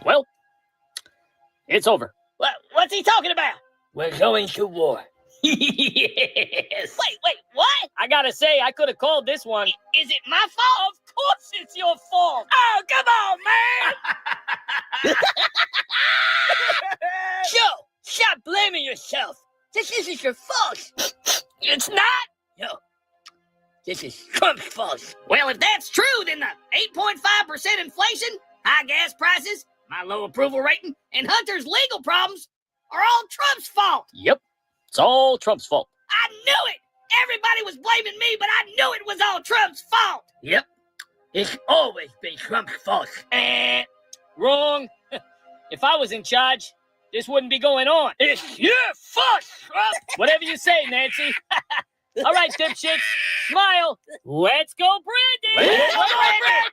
Well, it's over. What's he talking about? We're going to war. Yes. Wait, what? I gotta say, I could have called this one. Is it my fault? Of course it's your fault. Oh, come on, man. Joe, stop blaming yourself. This isn't your fault. It's not? No, this is Trump's fault. Well, if that's true, then the 8.5% inflation, high gas prices, my low approval rating, and Hunter's legal problems are all Trump's fault. Yep, it's all Trump's fault. I knew it. Everybody was blaming me, but I knew it was all Trump's fault. Yep, it's always been Trump's fault. Wrong. If I was in charge, this wouldn't be going on. It's your fault, Trump. Whatever you say, Nancy. All right, dipshits, smile. Let's go, Brandon. Let's go, Brandon.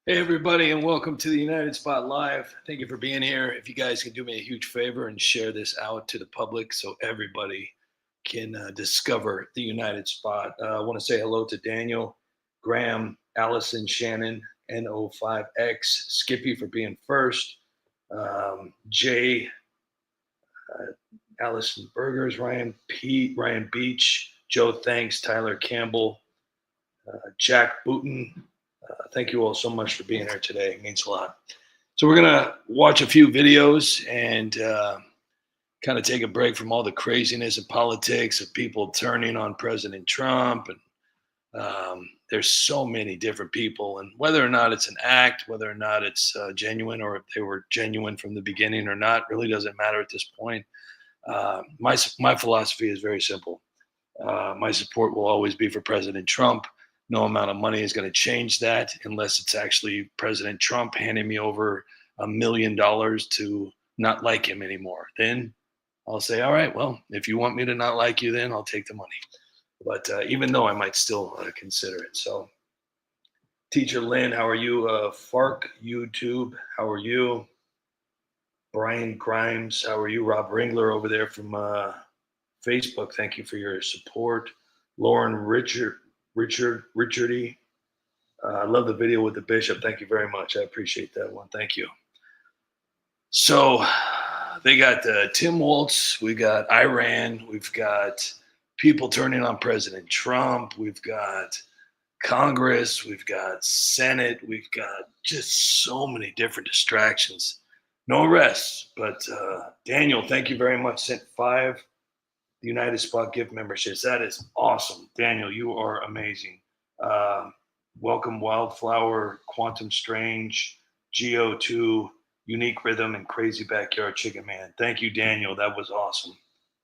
Hey everybody, and welcome to the United Spot Live. Thank you for being here. If you guys can do me a huge favor and share this out to the public so everybody can discover the United Spot. I want to say hello to Daniel, Graham, Allison, Shannon, N05X, Skippy for being first, Jay, Allison Burgers, Ryan Beach, Joe Thanks, Tyler Campbell, Jack Booten. Thank you all so much for being here today. It means a lot. So we're going to watch a few videos and kind of take a break from all the craziness of politics of people turning on President Trump. And there's so many different people. And whether or not it's an act, whether or not it's genuine, or if they were genuine from the beginning or not, really doesn't matter at this point. My philosophy is very simple. My support will always be for President Trump. No amount of money is going to change that unless it's actually President Trump handing me over $1 million to not like him anymore. Then I'll say, all right, well, if you want me to not like you, then I'll take the money. But even though I might still consider it. So Teacher Lynn, how are you? Fark YouTube, how are you? Brian Grimes, how are you? Rob Ringler over there from Facebook, thank you for your support. Lauren Richardy, I love the video with the bishop. Thank you very much. I appreciate that one. Thank you. So they got Tim Waltz. We got Iran. We've got people turning on President Trump. We've got Congress. We've got Senate. We've got just so many different distractions. No arrests. But Daniel, thank you very much. Sent 5 United Spot gift memberships. That is awesome. Daniel, you are amazing. Welcome Wildflower, Quantum Strange, GO2, Unique Rhythm, and Crazy Backyard Chicken Man. Thank you, Daniel. That was awesome.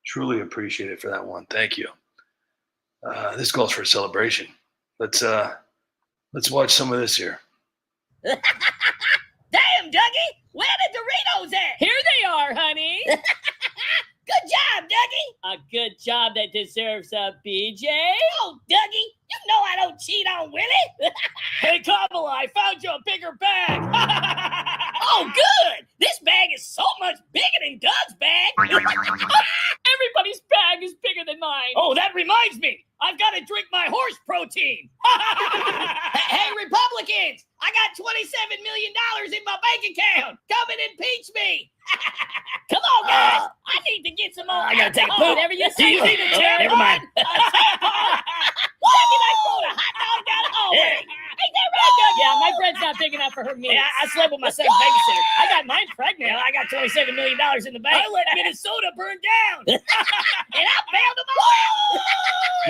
Truly appreciate it for that one. Thank you. This calls for a celebration. Let's watch some of this here. Damn, Dougie! Where the Doritos at? Here they are, honey. Good job, Dougie. A good job that deserves a BJ. Oh, Dougie, you know I don't cheat on Willie. Hey, Kamala, I found you a bigger bag. Oh, good. This bag is so much bigger than Doug's bag. Everybody's bag is bigger than mine. Oh, that reminds me. I've got to drink my horse protein. Hey, Republicans, I got $27 million in my bank account. Come and impeach me. Come on, guys. I need to get some more. I gotta take a alcohol. poop. Whatever you say. You need a tampon? Never mind. A tampon. What did I throw the hot dog down? Oh, wait. Ain't that right, Doug? Yeah, my bread's not big enough for her meals. Yeah, I slept with my second babysitter. I got mine pregnant. Yeah, I got $27 million in the bank. I let Minnesota burn down. And I bailed them out.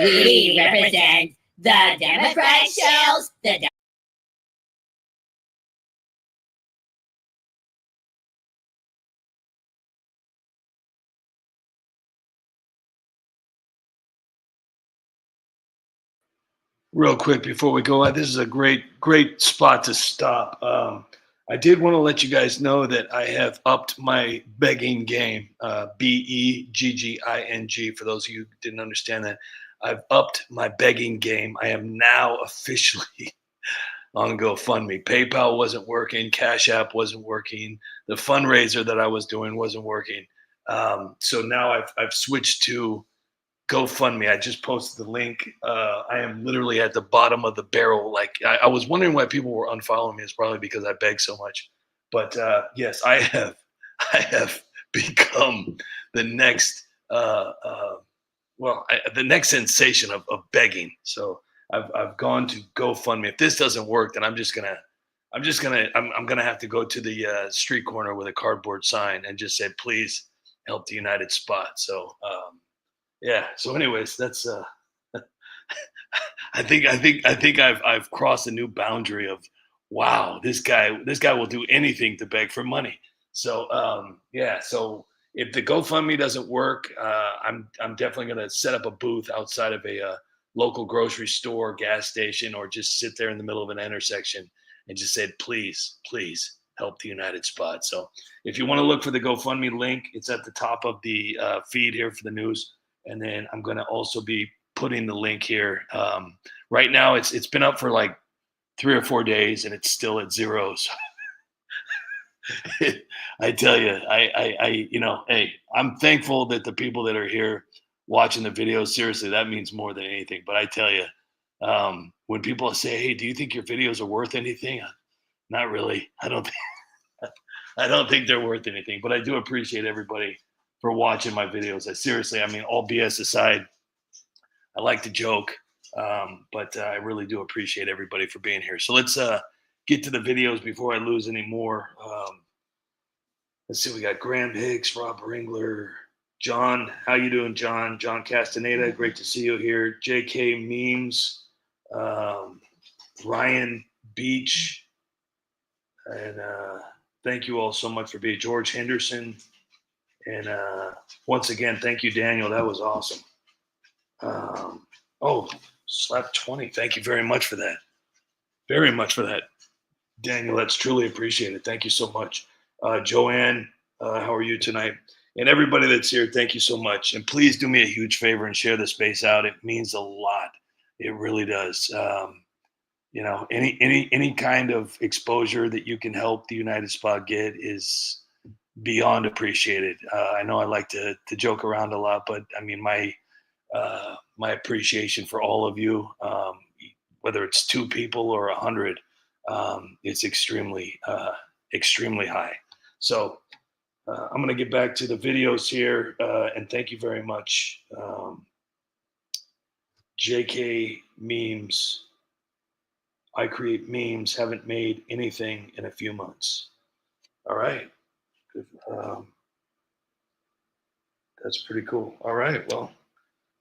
We represent the Democrat shells. Real quick before we go, this is a great spot to stop. I did want to let you guys know that I have upped my begging game, BEGGING, for those of you who didn't understand that. I've upped my begging game. I am now officially on GoFundMe. PayPal wasn't working. Cash App wasn't working. The fundraiser that I was doing wasn't working. So now I've switched to GoFundMe. I just posted the link. I am literally at the bottom of the barrel. Like I was wondering why people were unfollowing me. It's probably because I beg so much. But yes, I have become the next the next sensation of begging. So I've gone to GoFundMe. If this doesn't work, then I'm gonna have to go to the street corner with a cardboard sign and just say, please help the United Spot. So yeah. So anyways, that's I think I've crossed a new boundary of wow, this guy will do anything to beg for money. So yeah, so if the GoFundMe doesn't work, I'm definitely gonna set up a booth outside of a local grocery store, gas station, or just sit there in the middle of an intersection and just say, please, please help the United Spot. So if you want to look for the GoFundMe link, it's at the top of the feed here for the news. And then I'm going to also be putting the link here. Right now, it's been up for like 3 or 4 days, and it's still at 0. So I tell you, hey, I'm thankful that the people that are here watching the videos, seriously, that means more than anything. But I tell you, when people say, "Hey, do you think your videos are worth anything?" Not really. I don't think they're worth anything. But I do appreciate everybody for watching my videos. I mean, all BS aside, I like to joke, but I really do appreciate everybody for being here. So let's get to the videos before I lose any more. Let's see, we got Graham Hicks, Rob Ringler, John. How you doing, John? John Castaneda, great to see you here. JK Memes, Ryan Beach, and thank you all so much for being George Henderson. And once again, thank you, Daniel. That was awesome. Slap 20. Thank you very much for that. Very much for that, Daniel. That's truly appreciated. Thank you so much. Joanne, how are you tonight? And everybody that's here, thank you so much. And please do me a huge favor and share the space out. It means a lot. It really does. Any kind of exposure that you can help the United Spot get is beyond appreciated. I know I like to joke around a lot, but I mean, my appreciation for all of you, whether it's 2 people or 100, it's extremely high. So I'm going to get back to the videos here, and thank you very much. JK Memes. I create memes, haven't made anything in a few months. All right. Good. That's pretty cool. All right. Well,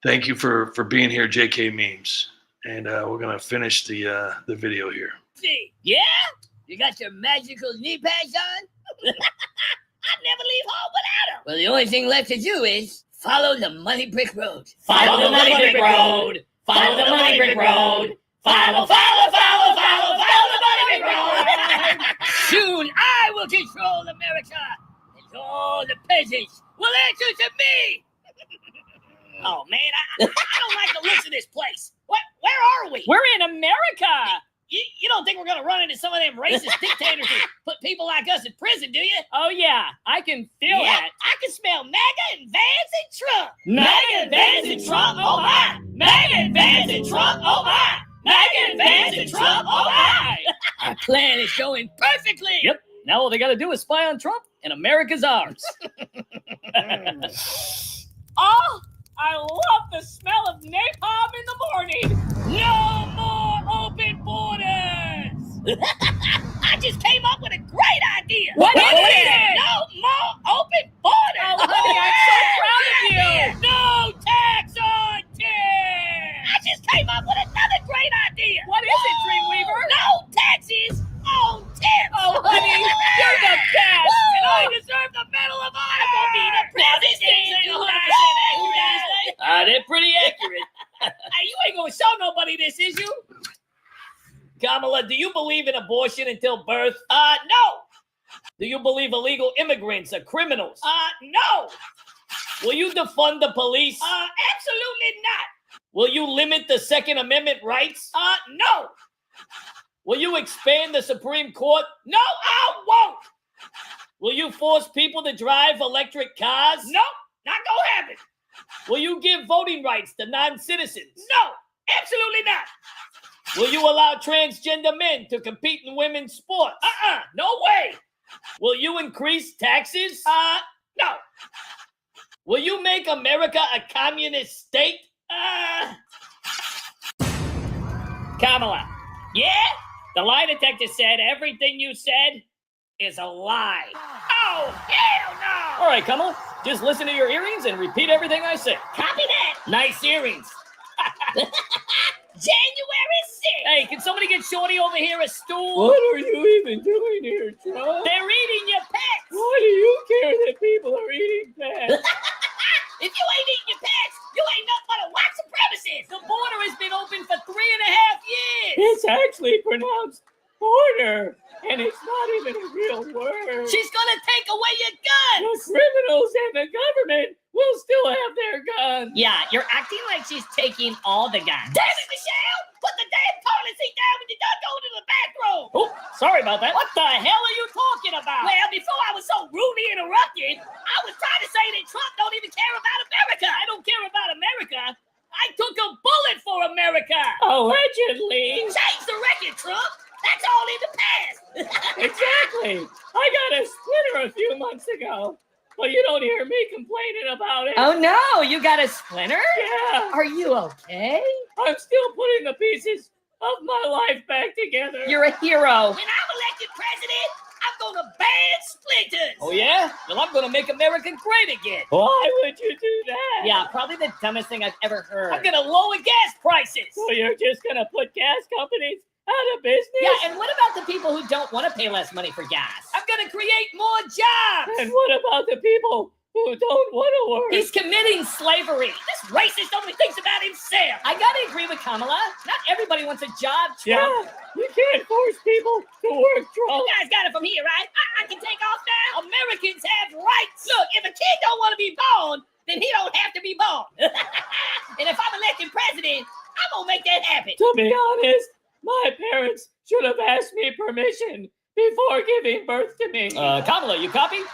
thank you for being here, JK Memes. And we're going to finish the video here. See, yeah? You got your magical knee pads on? I'd never leave home without them. Well, the only thing left to do is follow the money brick road. Follow the money brick road. Follow the money brick road. Follow the money brick road. Soon I will control America, and all the peasants will answer to me. Oh, man, I don't like the looks of this place. Where are we? We're in America. You don't think we're going to run into some of them racist dictators who put people like us in prison, do you? Oh, yeah. I can feel that. I can smell MAGA and Vans and Trump. MAGA and Vans and Trump, oh, my. MAGA and Vans and Trump, oh, my. MAGA and Vans and Trump, oh, my. Our plan is going perfectly. Yep. Now all they got to do is spy on Trump, and America's ours. Oh, I love the smell of napalm in the morning. No more open borders. I just came up with a great idea. What is it? No more open borders. Oh, honey, I'm so proud of you. No tax on tips. I just came up with another great idea. What is it, Dreamweaver? No taxes on tips. Oh, honey, you're the best. And I deserve the Medal of Honor. I'm going to be the president. They're pretty accurate. Hey, you ain't going to show nobody this, is you? Kamala, do you believe in abortion until birth? No. Do you believe illegal immigrants are criminals? No. Will you defund the police? Absolutely not. Will you limit the Second Amendment rights? No. Will you expand the Supreme Court? No, I won't. Will you force people to drive electric cars? Nope, not gonna happen. Will you give voting rights to non-citizens? No, absolutely not. Will you allow transgender men to compete in women's sports? No way. Will you increase taxes? No. Will you make America a communist state? Kamala. Yeah? The lie detector said everything you said is a lie. Oh, hell no! All right, Kamala, just listen to your earrings and repeat everything I say. Copy that. Nice earrings. January 6th. Hey, can somebody get Shorty over here a stool? What are you even doing here, Trump? They're eating your pets. Why do you care that people are eating pets? If you ain't eating your pets, you ain't nothing but a white supremacist. The border has been open for 3.5 years. It's actually pronounced border, and it's not even a real word. She's gonna take away your guns. The criminals and the government will still have their guns. Yeah, you're acting like she's taking all the guns. Damn it, Michelle! Put the damn toilet seat down when you're done going to the bathroom. Oh, sorry about that. What the hell are you talking about? Well, before I was so rudely interrupted, I was trying to say that Trump don't even care about America. I don't care about America. I took a bullet for America. Allegedly. Change the record, Trump. That's all in the past. Exactly. I got a splinter a few months ago, but you don't hear me complaining about it. Oh no, you got a splinter? Yeah. Are you okay? I'm still putting the pieces of my life back together. You're a hero. When I'm elected president, I'm gonna ban splinters. Oh yeah? Well, I'm gonna make America great again. Why would you do that? Yeah, probably the dumbest thing I've ever heard. I'm gonna lower gas prices. So you're just gonna put gas companies out of business? Yeah, and what about the people who don't want to pay less money for gas? I'm gonna create more jobs. And what about the people who don't want to work? He's committing slavery. This racist only thinks about himself. I gotta agree with Kamala. Not everybody wants a job, Trump. Yeah, you can't force people to work, Trump. You guys got it from here, right? I can take off now. Americans have rights. Look, if a kid don't want to be born, then he don't have to be born. And if I'm elected president, I'm gonna make that happen. To be honest, my parents should have asked me permission before giving birth to me. Kamala, you copy?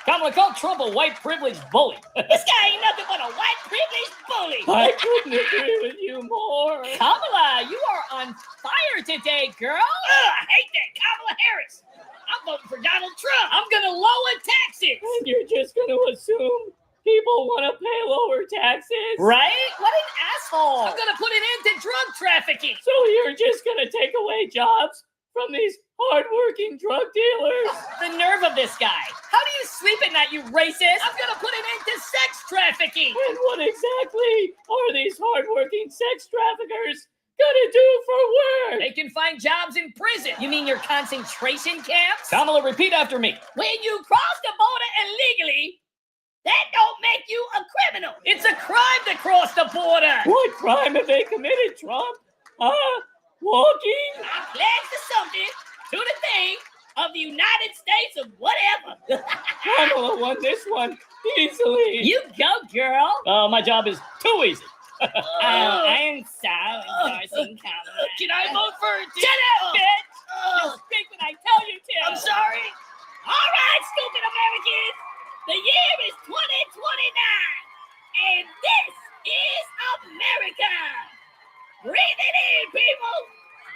Kamala, call Trump a white privileged bully. This guy ain't nothing but a white privileged bully. I couldn't agree with you more. Kamala, you are on fire today, girl. I hate that Kamala Harris. I'm voting for Donald Trump. I'm gonna lower taxes. And you're just going to assume people want to pay lower taxes? Right? What an asshole. I'm gonna put an end to drug trafficking. So you're just going to take away jobs from these hardworking drug dealers? The nerve of this guy. How do you sleep at night, you racist? I'm gonna put an end to sex trafficking. And what exactly are these hardworking sex traffickers gonna do for work? They can find jobs in prison. You mean your concentration camps? Kamala, repeat after me. When you cross the border illegally, that don't make you a criminal. It's a crime to cross the border. What crime have they committed, Trump? Walking? I pledge to something, to the thing of the United States of whatever. Kamala won this one easily. You go, girl. Oh, my job is too easy. I'm so endorsing Kamala. Can I vote for her? Shut up, bitch. You speak when I tell you to. I'm sorry. All right, stupid Americans. The year is 2029, and this is America. Breathe it in, people.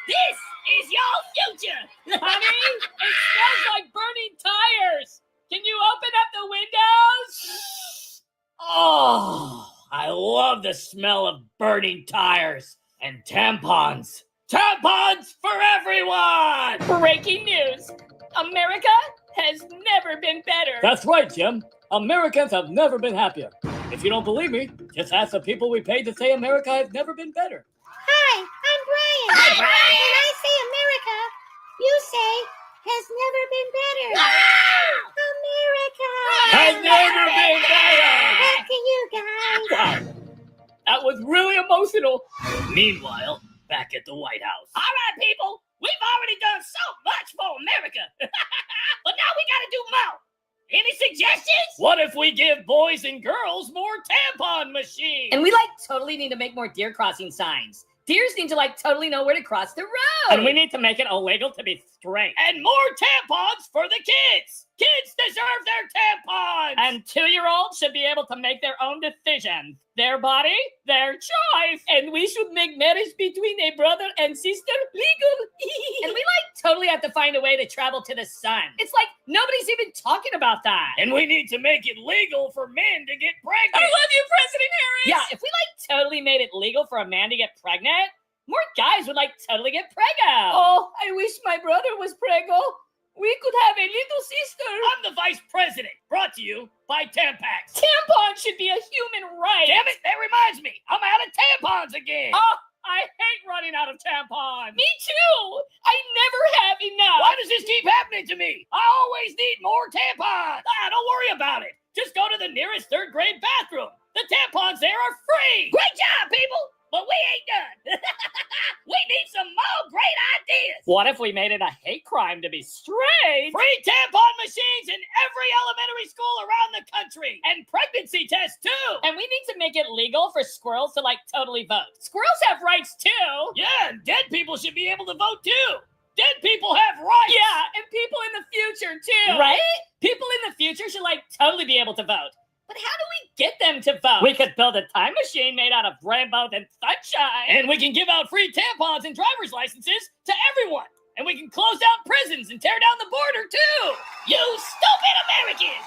This is your future. Honey, it smells like burning tires. Can you open up the windows? Oh, I love the smell of burning tires and tampons. Tampons for everyone! Breaking news. America has never been better. That's right, Jim. Americans have never been happier. If you don't believe me, just ask the people we paid to say America has never been better. Hi, I'm Brian. Hi, Brian. When I say America, you say has never been better. America Has never been better. Back to you guys. Wow, that was really emotional. Meanwhile, back at the White House. All right, people. We've already done so much for America. But now we got to do more. Any suggestions? What if we give boys and girls more tampon machines? And we totally need to make more deer crossing signs. Deers need to totally know where to cross the road. And we need to make it illegal to be straight. And more tampons for the kids. Kids deserve their tampons. tampons! And 2-year-olds should be able to make their own decisions. Their body, their choice. And we should make marriage between a brother and sister legal. And we totally have to find a way to travel to the sun. It's like nobody's even talking about that. And we need to make it legal for men to get I pregnant. love you, President Harris. Yeah, if we totally made it legal for a man to get pregnant, more guys would totally get preggo. Oh, I wish my brother was preggo. We could have a little sister. I'm the vice president. Brought to you by Tampax. Tampons should be a human right. Damn it, that reminds me. I'm out of tampons again. Oh, I hate running out of tampons. Me too. I never have enough. Why does this keep happening to me? I always need more tampons. Don't worry about it. Just go to the nearest third-grade bathroom. The tampons there are free. Great job, people! But we ain't done. We need some more great ideas. What if we made it a hate crime to be straight? Free tampon machines in every elementary school around the country. And pregnancy tests, too. And we need to make it legal for squirrels to totally vote. Squirrels have rights too. Yeah, and dead people should be able to vote, too. Dead people have rights. Yeah, and people in the future too. Right? People in the future should totally be able to vote. But how do we get them to vote? We could build a time machine made out of rainbows and sunshine. And we can give out free tampons and driver's licenses to everyone. And we can close down prisons and tear down the border, too. You stupid Americans!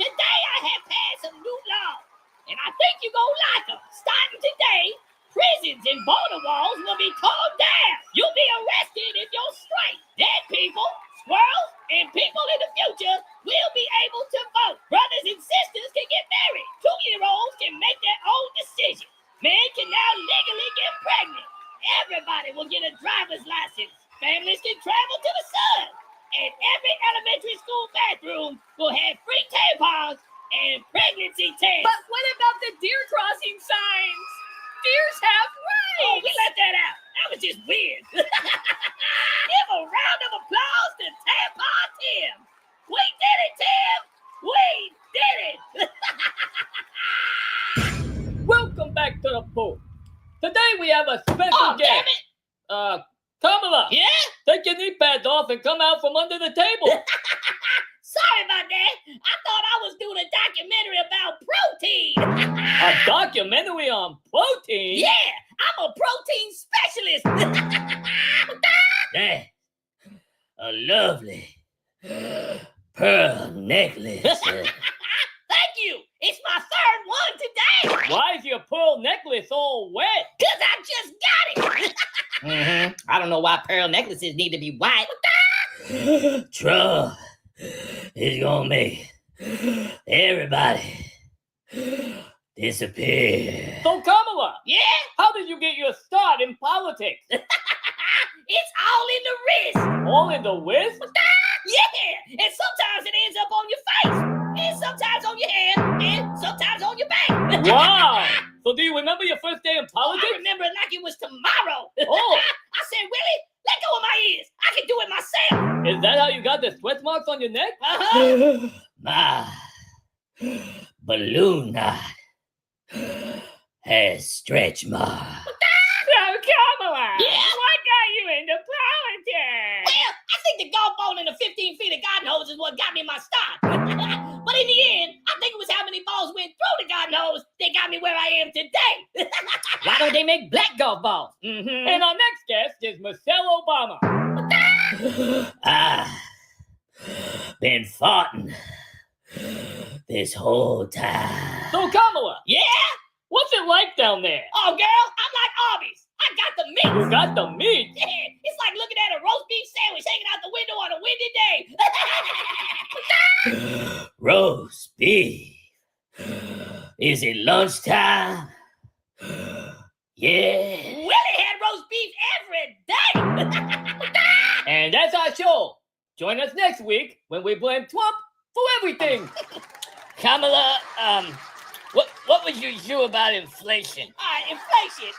Today I have passed some new laws, and I think you're gonna like them. Starting today, prisons and border walls will be torn down. You'll be arrested if you're straight. Dead people, squirrels, and people in the future will be able to vote. Brothers and sisters can get married. 2-year-olds can make their own decisions. Men can now legally get pregnant. Everybody will get a driver's license. Families can travel to the sun. And every elementary school bathroom will have free tampons and pregnancy tests. But what about the deer crossing signs? Deers have rights. Oh, we left that out. That was just weird. Give a round of applause to Tampon Tim. We did it, Tim. We did it. Welcome back to the booth. Today we have a special Oh, guest. damn it. Kamala. Yeah? Take your knee pads off and come out from under the table. Sorry about that. I thought I was doing a documentary about protein. A documentary on protein? Yeah, I'm a protein specialist. That a lovely pearl necklace. Thank you. It's my third one today. Why is your pearl necklace all wet? Because I just got it. I don't know why pearl necklaces need to be white. Trump is gonna make everybody disappear. So Kamala, Yeah, how did you get your start in politics? it's all in the wrist. All in the whisk? Yeah, and sometimes it ends up on your face, and sometimes on your hand, and sometimes on your back. Wow. So do you remember your first day in I politics? remember it like it was tomorrow. Oh. I said, Willie, let go of my ears. I can do it myself. Is that how you got the sweat marks on your neck? Uh-huh. My balloon knot has stretch marks. So Kamala, Yeah? what got you into politics? Well, I think the golf ball and the 15 feet of garden hose is what got me my start. But in the end, I think it was how many balls went through the garden hose that got me where I am today. Why don't they make black golf balls? And our next guest is Michelle Obama. I've been fighting this whole time. So Kamala, Yeah? what's it like down there? Oh, girl, I'm like Arby's. I got the meat. You got the meat. Yeah, it's like looking at a roast beef sandwich hanging out the window on a windy day. Roast beef. Is it lunchtime? Yeah. Willie had roast beef every day. And that's our show. Join us next week when we blame Trump for everything. Kamala, what would you do about inflation? All right, inflation.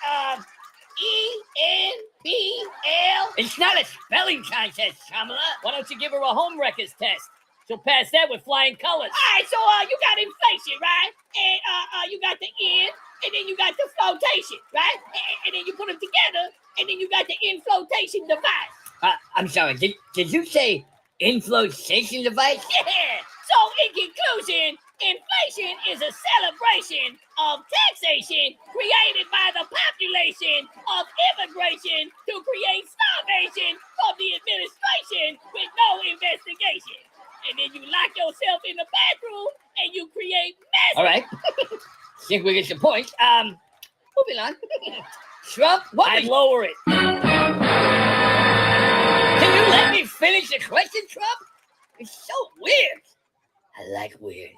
E-N-P-L. It's not a spelling contest, Kamala. Why don't you give her a home records test? She'll pass that with flying colors. All right, so you got inflation, right? And you got the N, and then you got the flotation, right? And then you put them together, and then you got the inflotation device. I'm sorry, did you say inflotation device? Yeah. So So in conclusion, inflation is a celebration of taxation created by the population of immigration to create starvation from the administration with no investigation. And then you lock yourself in the bathroom and you create mess. All right. Think we get your point. Moving on. Trump, I'd lower it. Can you let me finish the question, Trump? It's so weird. I like weird.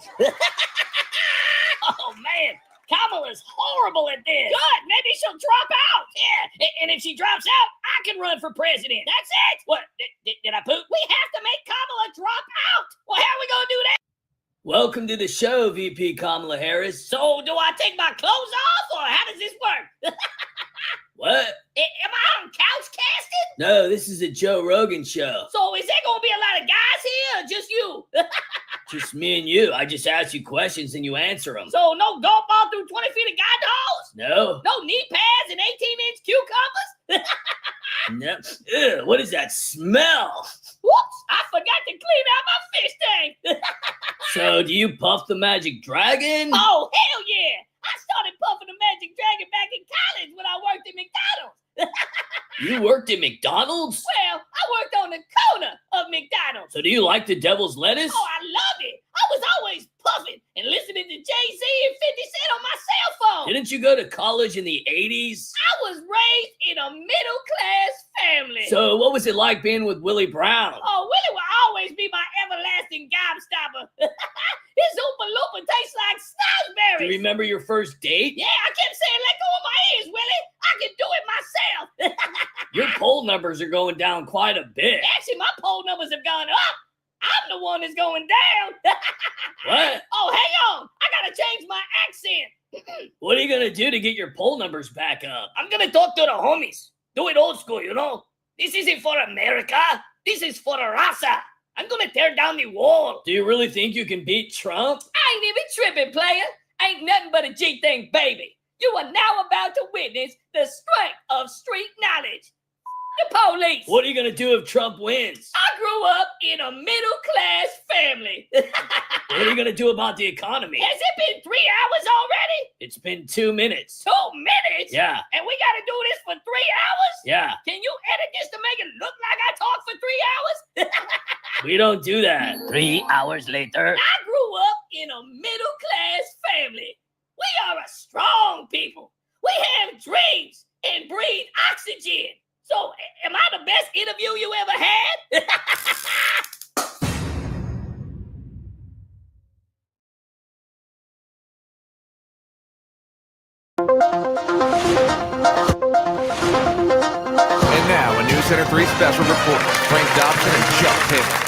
Oh man, Kamala's horrible at this. Good, maybe she'll drop out. Yeah, and if she drops out, I can run for president. That's it. What, did I poop? We have to make Kamala drop out. Well, how are we gonna do that? Welcome to the show, VP Kamala Harris. So do I take my clothes off, or how does this work? What? Am I on couch casting? No, this is a Joe Rogan show. So is there gonna be a lot of guys here, or just you? Just me and you. I just ask you questions and you answer them. So no golf ball through 20 feet of god holes? No. No knee pads and 18-inch cucumbers? No. Ugh, what is that smell? Whoops, I forgot to clean out my fish tank. So, do you puff the magic dragon? Oh, hell yeah. I started puffing the magic dragon back in college when I worked at McDonald's. You worked at McDonald's? Well, I worked on the corner of McDonald's. So do you like the devil's lettuce? Oh, I love it. I was always puffing and listening to Jay-Z and 50 Cent on my cell phone. Didn't you go to college in the 80s? I was raised in a middle-class family. So what was it like being with Willie Brown? Oh, Willie will always be my everlasting gobstopper. His Oompa Loompa tastes like Do you snozzberries. remember your first date? Yeah, I kept saying, let go of my ears, Willie. I can do it myself. Your poll numbers are going down quite a bit. Actually, my poll numbers have gone up. I'm the one that's going down. What? Oh, hang on. I gotta change my accent. What are you going to do to get your poll numbers back up? I'm gonna talk to the homies. Do it old school, you know? This isn't for America. This is for the raza. I'm gonna tear down the wall. Do you really think you can beat Trump? I ain't even tripping, player. Ain't nothing but a G-thing, baby. You are now about to witness the strength of street knowledge. The police. What are you going to do if Trump wins? I grew up in a middle-class family. What are you going to do about the economy? Has it been 3 hours already? It's been 2 minutes. 2 minutes? Yeah, And we gotta do this for 3 hours? yeah. Can you edit this to make it look like I talked for 3 hours? We don't do that. 3 hours later. I grew up in a middle-class family. We are a strong people. We have dreams and breathe oxygen. So, am I the best interview you ever had? And now, a News Center 3 special report. Frank Dobson and Chuck Taylor.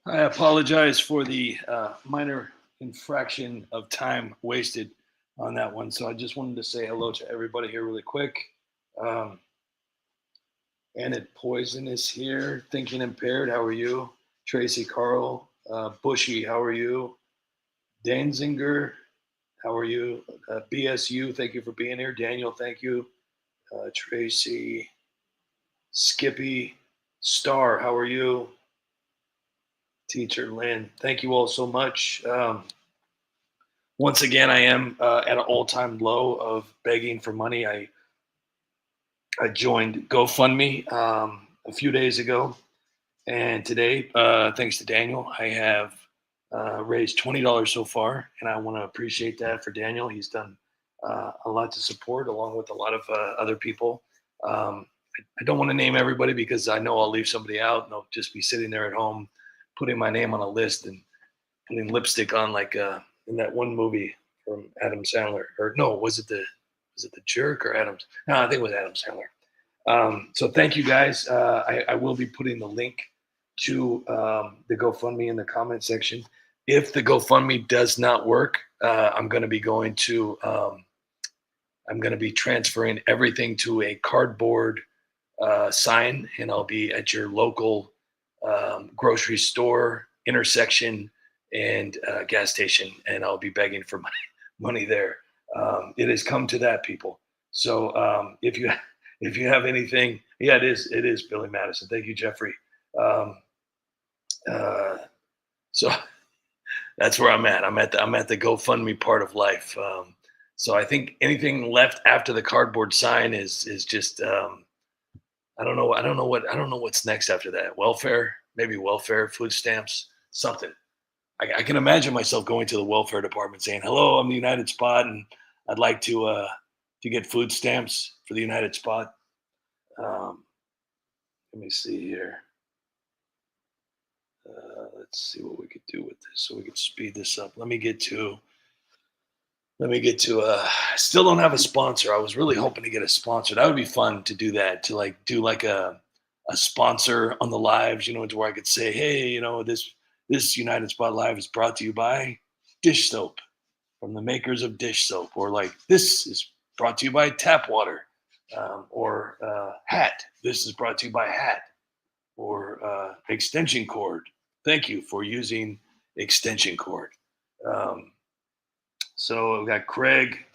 I apologize for the minor infraction of time wasted on that one. So I just wanted to say hello to everybody here really quick. Annette Poison is here. Thinking Impaired, how are you? Tracy Carl. Bushy, how are you? Danzinger, how are you? BSU, thank you for being here. Daniel, thank you. Tracy. Skippy. Star, how are you? Teacher Lynn, thank you all so much. Once again, I am at an all-time low of begging for money. I joined GoFundMe a few days ago, and today, thanks to Daniel, I have raised $20 so far, and I want to appreciate that for Daniel. He's done a lot to support, along with a lot of other people. I don't want to name everybody because I know I'll leave somebody out, and I'll just be sitting there at home putting my name on a list and putting lipstick on, like in that one movie from Adam Sandler. Or no, was it the Jerk or Adams? No, I think it was Adam Sandler. So thank you guys. I will be putting the link to the GoFundMe in the comment section. If the GoFundMe does not work, I'm going to be transferring everything to a cardboard sign, and I'll be at your local grocery store, intersection, and gas station, and I'll be begging for my money there. It has come to that, people. So if you have anything, yeah, it is Billy Madison. Thank you, Jeffrey. So that's where I'm at. I'm at the GoFundMe part of life. So I think anything left after the cardboard sign is just I don't know what's next after that. Welfare, maybe welfare, food stamps, something. I can imagine myself going to the welfare department saying, "Hello, I'm the United Spot, and I'd like to get food stamps for the United Spot." Let me see here. Let's see what we could do with this, so we could speed this up. Let me get to. I still don't have a sponsor. I was really hoping to get a sponsor. That would be fun to do that. To do a sponsor on the lives. To where I could say, "Hey, this United Spot Live is brought to you by dish soap from the makers of dish soap," or like, "This is brought to you by tap water," or hat. "This is brought to you by hat," or extension cord. "Thank you for using extension cord." So I've got Craig.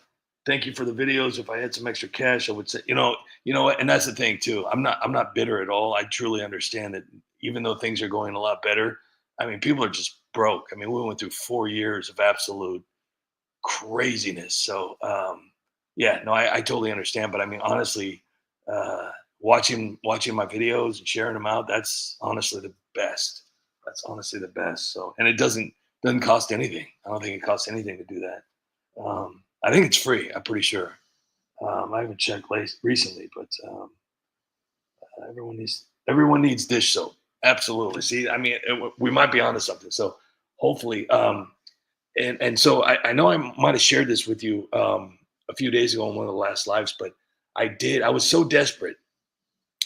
"Thank you for the videos. If I had some extra cash, I would say," you know what, and that's the thing too. I'm not bitter at all. I truly understand that even though things are going a lot better, I mean, people are just broke. I mean, we went through 4 years of absolute craziness. So yeah, no, I totally understand. But I mean, honestly, watching my videos and sharing them out, that's honestly the best. That's honestly the best. So, and it doesn't cost anything. I don't think it costs anything to do that. I think it's free. I'm pretty sure. I haven't checked recently, but everyone needs dish soap. Absolutely. See, I mean, we might be onto something. So hopefully, and so I know I might have shared this with you a few days ago on one of the last lives, but I was so desperate.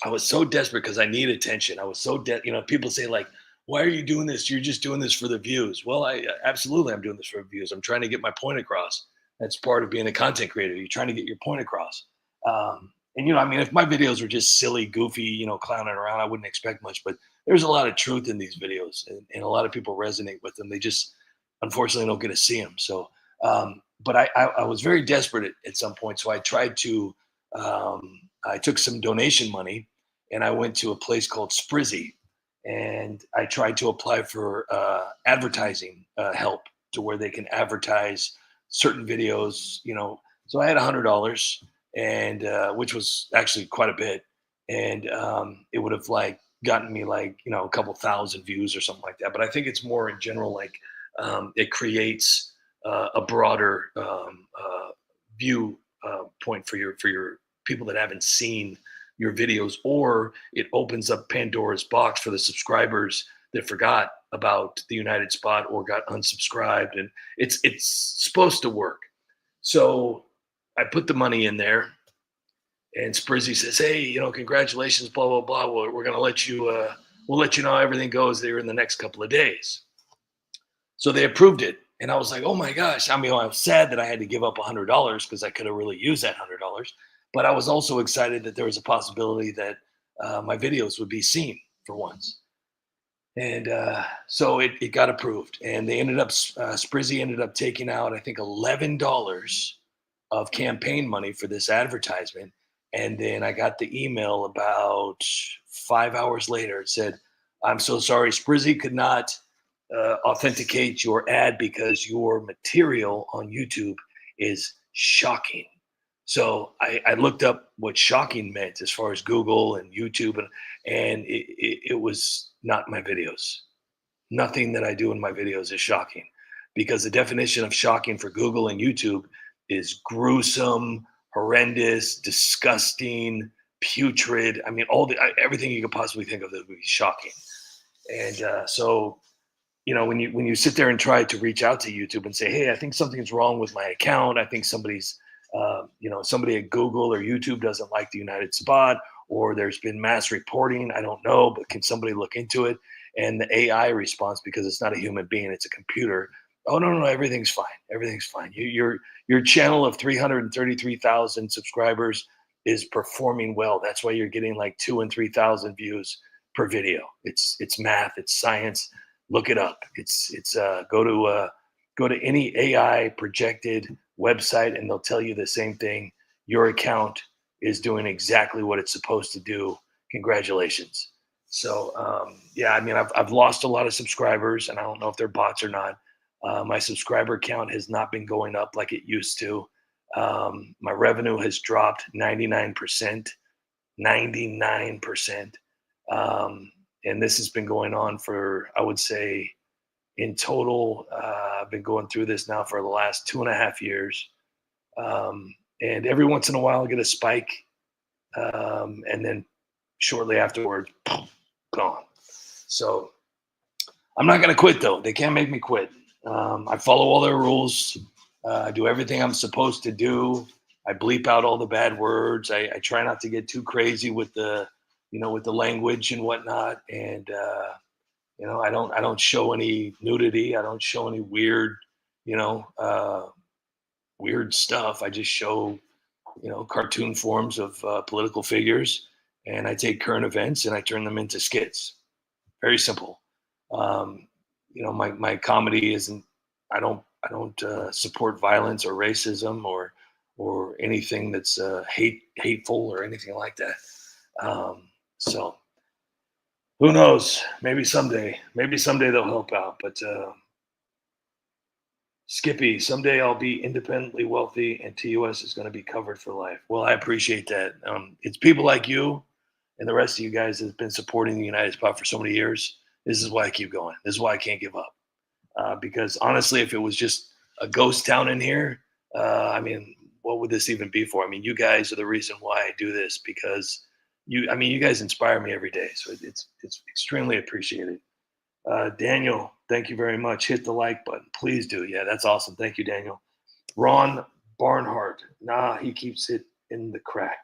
I was so desperate because I need attention. I was so people say, like, "Why are you doing this? You're just doing this for the views." Well, absolutely, I'm doing this for views. I'm trying to get my point across. That's part of being a content creator. You're trying to get your point across. And I mean, if my videos were just silly, goofy, clowning around, I wouldn't expect much. But there's a lot of truth in these videos, and a lot of people resonate with them. They just, unfortunately, don't get to see them. So, but I was very desperate at some point. So I tried to, I took some donation money, and I went to a place called Sprizzy, and I tried to apply for advertising help to where they can advertise certain videos. So I had $100, and which was actually quite a bit, and it would have gotten me a couple thousand views or something like that. But I think it's more in general, it creates a broader view point for your people that haven't seen your videos, or it opens up Pandora's box for the subscribers that forgot about the United Spot or got unsubscribed, and it's supposed to work. So I put the money in there, and Sprizzy says, "Hey, congratulations, blah blah blah. We're gonna let you we'll let you know how everything goes there in the next couple of days." So they approved it, and I was like, "Oh my gosh!" I mean, I was sad that I had to give up $100 because I could have really used that $100. But I was also excited that there was a possibility that my videos would be seen for once. And so it got approved. And they ended up, Sprizzy ended up taking out, I think, $11 of campaign money for this advertisement. And then I got the email about 5 hours later. It said, "I'm so sorry, Sprizzy could not authenticate your ad because your material on YouTube is shocking." So I looked up what shocking meant as far as Google and YouTube, and it was not my videos. Nothing that I do in my videos is shocking, because the definition of shocking for Google and YouTube is gruesome, horrendous, disgusting, putrid. I mean, everything you could possibly think of that would be shocking. And so, when you sit there and try to reach out to YouTube and say, "Hey, I think something's wrong with my account. I think somebody at Google or YouTube doesn't like the United Spot, or there's been mass reporting. I don't know, but can somebody look into it?" And the AI response, because it's not a human being, it's a computer, "Oh, no, everything's fine. Everything's fine. Your channel of 333,000 subscribers is performing well. That's why you're getting like 2,000 and 3,000 views per video. It's math, it's science. Look it up. It's go to any AI projected website and they'll tell you the same thing. Your account is doing exactly what it's supposed to do. Congratulations. So yeah, I mean, I've lost a lot of subscribers, and I don't know if they're bots or not. My subscriber count has not been going up like it used to. My revenue has dropped 99%. And this has been going on for, I would say, in total, I've been going through this now for the last 2.5 years. And every once in a while, I get a spike. And then shortly afterwards, gone. So I'm not going to quit, though. They can't make me quit. I follow all their rules. I do everything I'm supposed to do. I bleep out all the bad words. I try not to get too crazy with the language and whatnot. And, I don't show any nudity. I don't show any weird, weird stuff. I just show, cartoon forms of political figures, and I take current events and I turn them into skits. Very simple. My comedy isn't, I don't support violence or racism or anything that's hateful or anything like that. So who knows? Maybe someday they'll help out. But Skippy, someday I'll be independently wealthy and TUS is going to be covered for life. Well, I appreciate that. It's people like you and the rest of you guys that have been supporting the United Spot for so many years. This is why I keep going. This is why I can't give up. Because honestly, if it was just a ghost town in here, I mean, what would this even be for? I mean, you guys are the reason why I do this, because you guys inspire me every day. So it's extremely appreciated. Daniel, thank you very much. Hit the like button. Please do. Yeah, that's awesome. Thank you, Daniel. Ron Barnhart. Nah, he keeps it in the crack.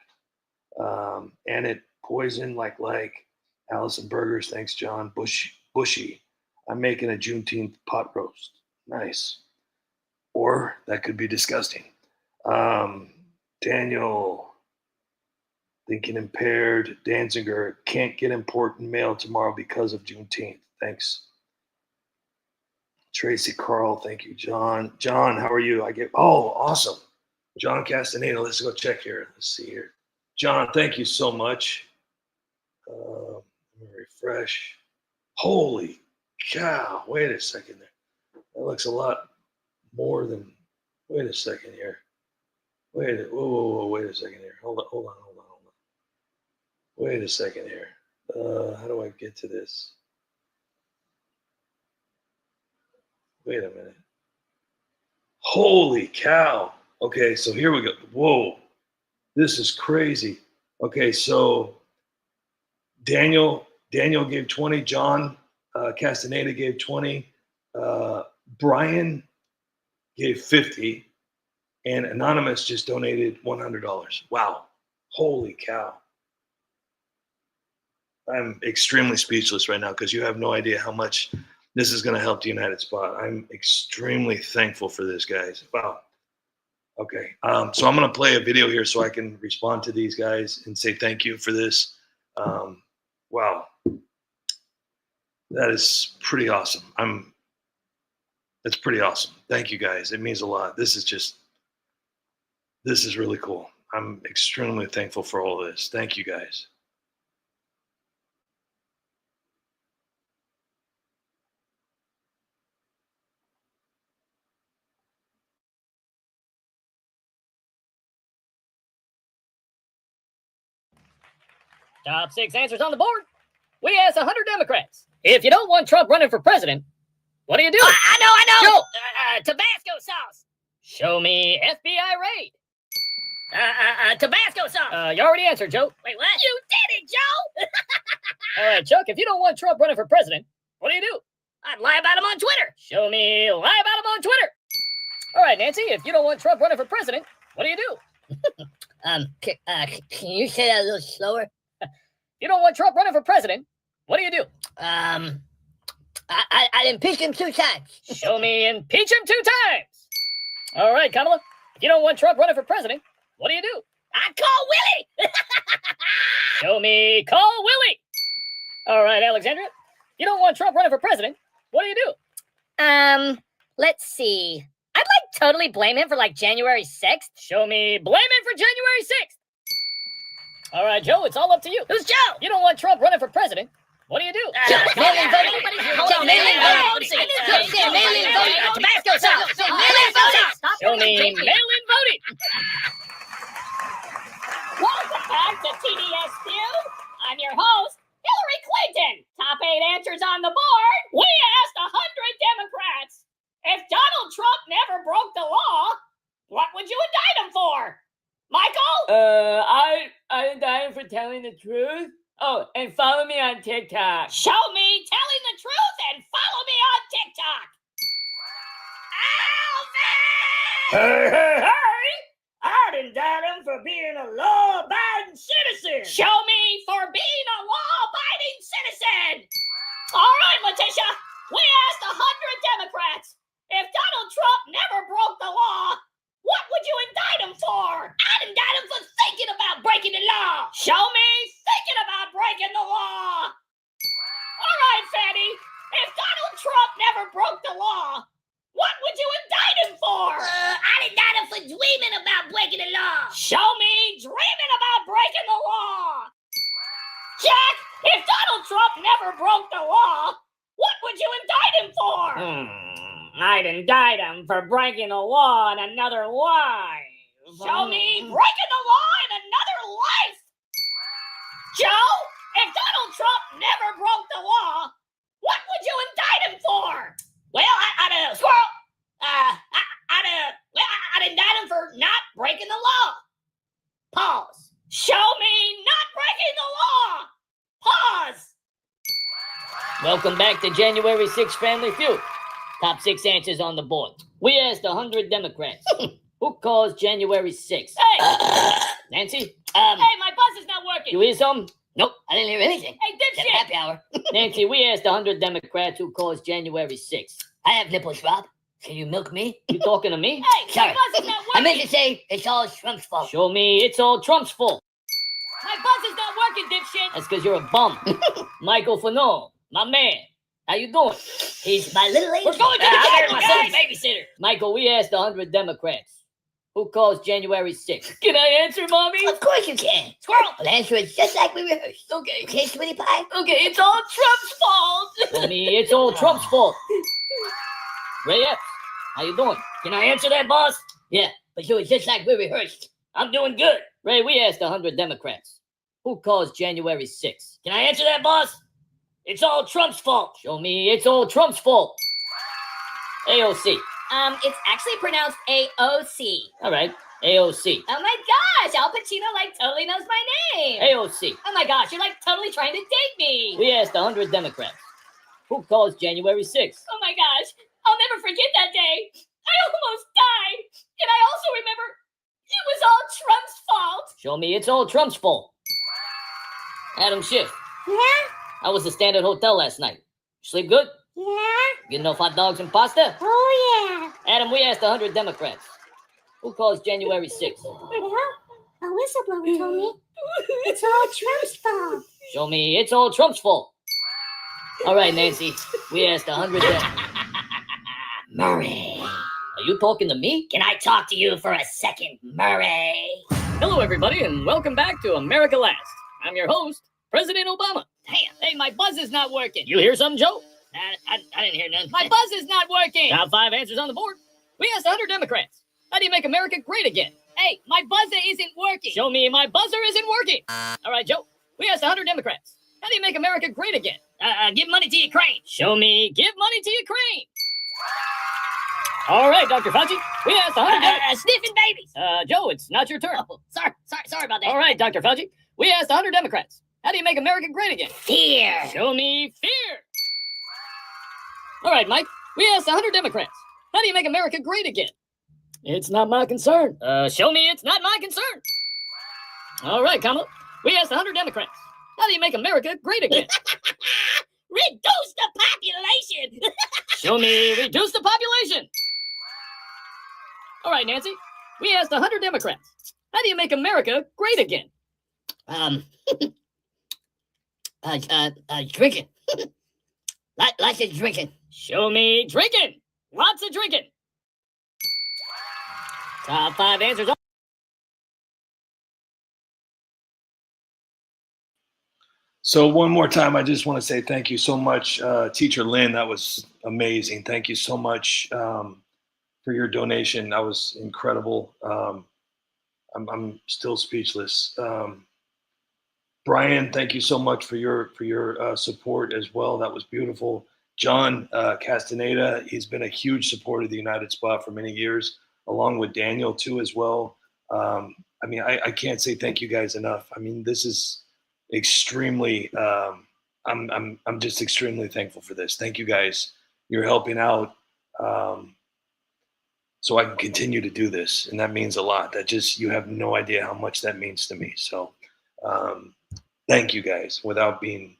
And it poison like Allison Burgers. Thanks, John. Bushy. I'm making a Juneteenth pot roast. Nice. Or that could be disgusting. Daniel, thinking impaired. Danziger, can't get important mail tomorrow because of Juneteenth. Thanks. Tracy Carl, thank you. John, how are you? Awesome. John Castaneda, let's go check here. Let's see here. John, thank you so much. Let me refresh. Holy cow. Wait a second there. That looks a lot more than, wait a second here. Wait a second here. Hold on. Wait a second here. How do I get to this? Wait a minute. Holy cow. Okay, so here we go. Whoa. This is crazy. Okay, so Daniel gave 20. John Castaneda gave 20. Brian gave 50. And Anonymous just donated $100. Wow. Holy cow. I'm extremely speechless right now because you have no idea how much this is going to help the United Spot. I'm extremely thankful for this, guys. Wow. Okay. So I'm going to play a video here so I can respond to these guys and say thank you for this. Wow. That is pretty awesome. That's pretty awesome. Thank you, guys. It means a lot. This is really cool. I'm extremely thankful for all this. Thank you, guys. Top 6 answers on the board. We asked 100 Democrats. If you don't want Trump running for president, what do you do? I know. Go. Tabasco sauce. Show me FBI raid. Tabasco sauce. You already answered, Joe. Wait, what? You did it, Joe. All right, Chuck, if you don't want Trump running for president, what do you do? I'd lie about him on Twitter. Show me lie about him on Twitter. All right, Nancy, if you don't want Trump running for president, what do you do? Can you say that a little slower? If you don't want Trump running for president, what do you do? I'd impeach him 2 times. Show me impeach him 2 times. All right, Kamala, if you don't want Trump running for president, what do you do? I call Willie. Show me Call Willie. All right, Alexandria. You don't want Trump running for president. What do you do? Let's see. I'd like totally blame him for like January 6th. Show me blame him for January 6th. All right, Joe, it's all up to you. Who's Joe? You don't want Trump running for president. What do you do? Mail-in voting. Hold on, Mail-in voting. Mail-in voting. Tabasco sauce. Mail-in voting. Show me mail-in voting. Welcome back to TDS Feud. I'm your host, Hillary Clinton. Top 8 answers on the board. We asked 100 Democrats, if Donald Trump never broke the law, what would you indict him for? Michael? I indict him for telling the truth. Oh, and follow me on TikTok. Show me telling the truth and follow me on TikTok. Alvin! Hey! I'd indict him for being a law-abiding citizen. Show me for being a law-abiding citizen. All right, Letitia. We asked 100 Democrats, if Donald Trump never broke the law, what would you indict him for? I'd indict him for thinking about breaking the law. Show me thinking about breaking the law. All right, Fatty. If Donald Trump never broke the law, what would you indict him for? I'd indict him for dreaming about breaking the law. Show me dreaming about breaking the law. Jack, if Donald Trump never broke the law, what would you indict him for? I'd indict him for breaking the law in another life. Show me breaking the law in another life. Joe, if Donald Trump never broke the law, what would you indict him for? Well, I'd squirrel. I'd indict him for not breaking the law. Pause. Show me not breaking the law. Pause. Welcome back to January 6th Family Feud. Top 6 answers on the board. We asked 100 Democrats. Who caused January 6th? Hey, Nancy? hey, my buzz is not working. You hear something? Nope, I didn't hear anything. Hey, dipshit. Happy hour. Nancy, we asked 100 Democrats who caused January 6th. I have nipples, Rob. Can you milk me? You talking to me? Hey, Sorry. my buzz is not I working. meant to say it's all Trump's fault. Show me it's all Trump's fault. My buzz is not working, dipshit. That's because you're a bum. Michael Fano, my man. How you doing? He's my little angel. We're going to the I'm table, my guys. son's babysitter. Michael, we asked 100 Democrats. Who caused January 6th? Can I answer, Mommy? Of course you can. Squirrel. I'll answer it just like we rehearsed. Okay. Okay, sweetie pie? Okay, it's all Trump's fault. Show me it's all Trump's fault. Ray Epps, how you doing? Can I answer that, boss? Yeah, but do it just like we rehearsed. I'm doing good. Ray, we asked 100 Democrats. Who caused January 6th? Can I answer that, boss? It's all Trump's fault. Show me it's all Trump's fault. AOC. It's actually pronounced AOC. All right, AOC. Oh my gosh, Al Pacino like totally knows my name. AOC. Oh my gosh, you're like totally trying to date me. We asked 100 Democrats. Who caused January 6th? Oh my gosh, I'll never forget that day. I almost died. And I also remember it was all Trump's fault. Show me it's all Trump's fault. Adam Schiff. Yeah? I was at the Standard Hotel last night. Sleep good? Yeah? Get enough hot dogs and pasta? Oh, yeah. Adam, we asked 100 Democrats. Who caused January 6th? Well, a whistleblower told me it's all Trump's fault. Show me it's all Trump's fault. All right, Nancy. We asked 100 Murray. Are you talking to me? Can I talk to you for a second, Murray? Hello, everybody, and welcome back to America Last. I'm your host, President Obama. Damn, hey, my buzz is not working. You hear something, Joe? I didn't hear nothing. My buzz is not working. Top 5 answers on the board. We asked 100 Democrats. How do you make America great again? Hey, my buzzer isn't working. Show me my buzzer isn't working. All right, Joe. We asked 100 Democrats. How do you make America great again? Give money to Ukraine. Show me give money to Ukraine. All right, Dr. Fauci. We asked 100 Sniffing babies. Joe, it's not your turn. Oh, sorry about that. All right, Dr. Fauci. We asked 100 Democrats. How do you make America great again? Fear. Show me fear. All right, Mike. We asked 100 Democrats. How do you make America great again? It's not my concern. Show me it's not my concern. All right, Kamala. We asked 100 Democrats. How do you make America great again? Reduce the population. Show me reduce the population. All right, Nancy. We asked 100 Democrats. How do you make America great again? Drinking. Lots of drinking. Show me drinking. Lots of drinking. Top 5 answers. So one more time, I just want to say thank you so much, Teacher Lynn. That was amazing. Thank you so much for your donation. That was incredible. I'm still speechless. Brian, thank you so much for your support as well. That was beautiful. John Castaneda, he's been a huge supporter of the United Spot for many years, along with Daniel too as well. I mean, I can't say thank you guys enough. I mean, this is extremely. I'm just extremely thankful for this. Thank you guys. You're helping out, so I can continue to do this, and that means a lot. That just you have no idea how much that means to me. So. Thank you guys without being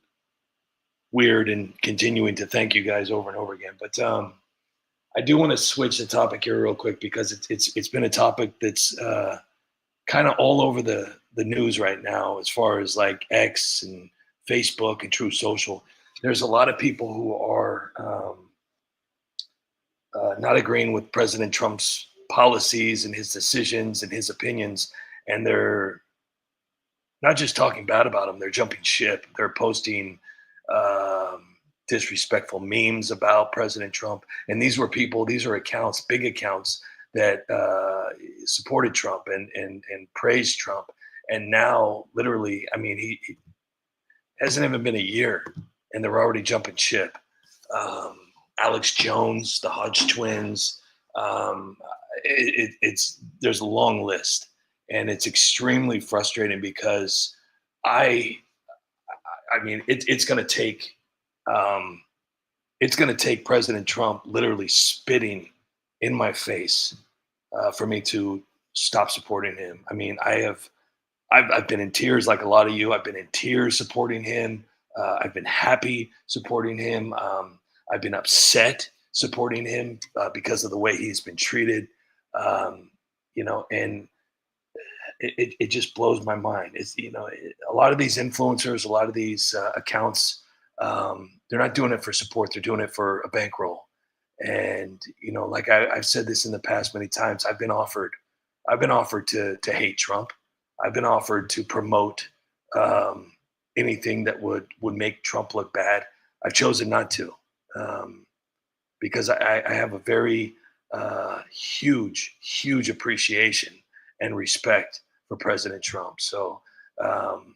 weird and continuing to thank you guys over and over again. But I do want to switch the topic here real quick because it's been a topic that's kind of all over the news right now as far as like X and Facebook and True Social. There's a lot of people who are not agreeing with President Trump's policies and his decisions and his opinions, and they're not just talking bad about him, they're jumping ship. They're posting disrespectful memes about President Trump. And these are accounts, big accounts that supported Trump and praised Trump. And now, literally, I mean, he hasn't even been a year and they're already jumping ship. Alex Jones, the Hodge twins, there's a long list. And it's extremely frustrating because I mean, it's going to take President Trump literally spitting in my face for me to stop supporting him. I mean, I've been in tears like a lot of you. I've been in tears supporting him. I've been happy supporting him. I've been upset supporting him because of the way he's been treated. And it just blows my mind. It's, a lot of these influencers, a lot of these accounts, they're not doing it for support. They're doing it for a bankroll. And, like I've said this in the past many times, I've been offered to hate Trump. I've been offered to promote anything that would make Trump look bad. I've chosen not to because I have a very huge appreciation and respect for President Trump. So, and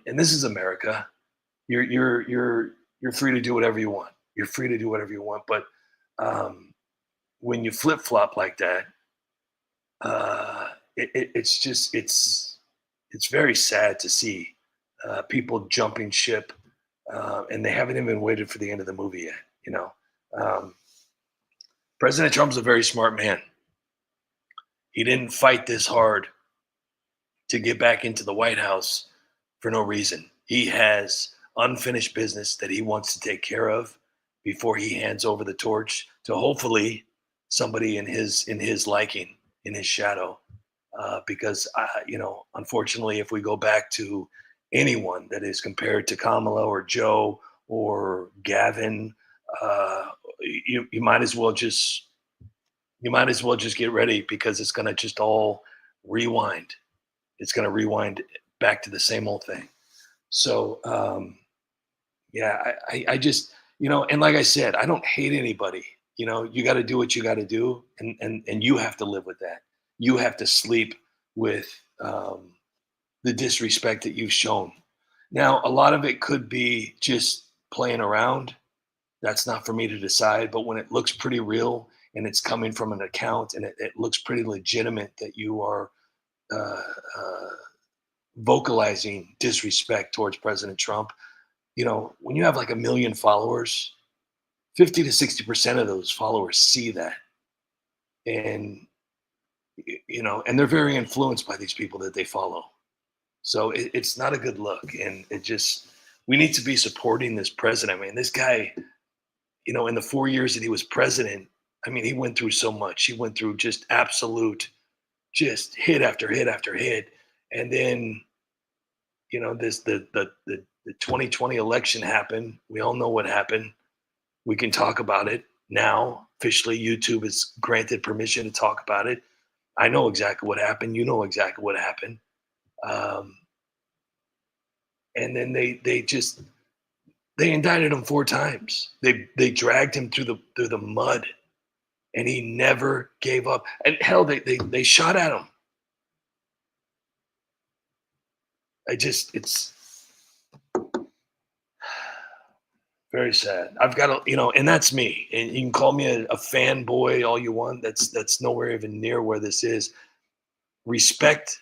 this is America. You're free to do whatever you want. You're free to do whatever you want. But when you flip flop like that, it's very sad to see people jumping ship, and they haven't even waited for the end of the movie yet. President Trump's a very smart man. He didn't fight this hard to get back into the White House for no reason. He has unfinished business that he wants to take care of before he hands over the torch to hopefully somebody in his liking, in his shadow. Because unfortunately, if we go back to anyone that is compared to Kamala or Joe or Gavin, you might as well just get ready because it's going to just all rewind. It's going to rewind back to the same old thing. So, I just, and like I said, I don't hate anybody. You got to do what you got to do. And you have to live with that. You have to sleep with the disrespect that you've shown. Now, a lot of it could be just playing around. That's not for me to decide. But when it looks pretty real and it's coming from an account and it looks pretty legitimate that you are vocalizing disrespect towards President Trump, when you have like 1 million followers, 50 to 60% of those followers see that. And, and they're very influenced by these people that they follow. So it's not a good look. And we need to be supporting this president. I mean, this guy, in the 4 years that he was president, I mean, he went through so much. He went through just absolute just hit after hit after hit. And then, the 2020 election happened. We all know what happened. We can talk about it now. Officially, YouTube has granted permission to talk about it. I know exactly what happened. You know exactly what happened. And then they indicted him 4 times. They dragged him through the mud, and he never gave up. And hell, they shot at him. It's very sad. I've got to, and that's me. And you can call me a fanboy all you want. That's nowhere even near where this is. Respect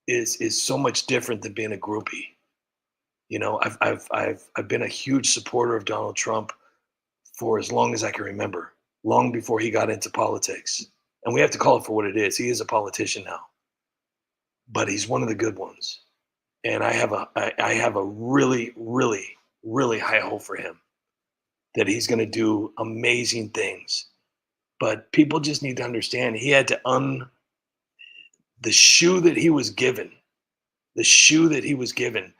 is so much different than being a groupie. I've been a huge supporter of Donald Trump for as long as I can remember, long before he got into politics. And we have to call it for what it is. He is a politician now, but he's one of the good ones. And I have a really, really, really high hope for him that he's going to do amazing things. But people just need to understand he had to the shoe that he was given. The shoe that he was given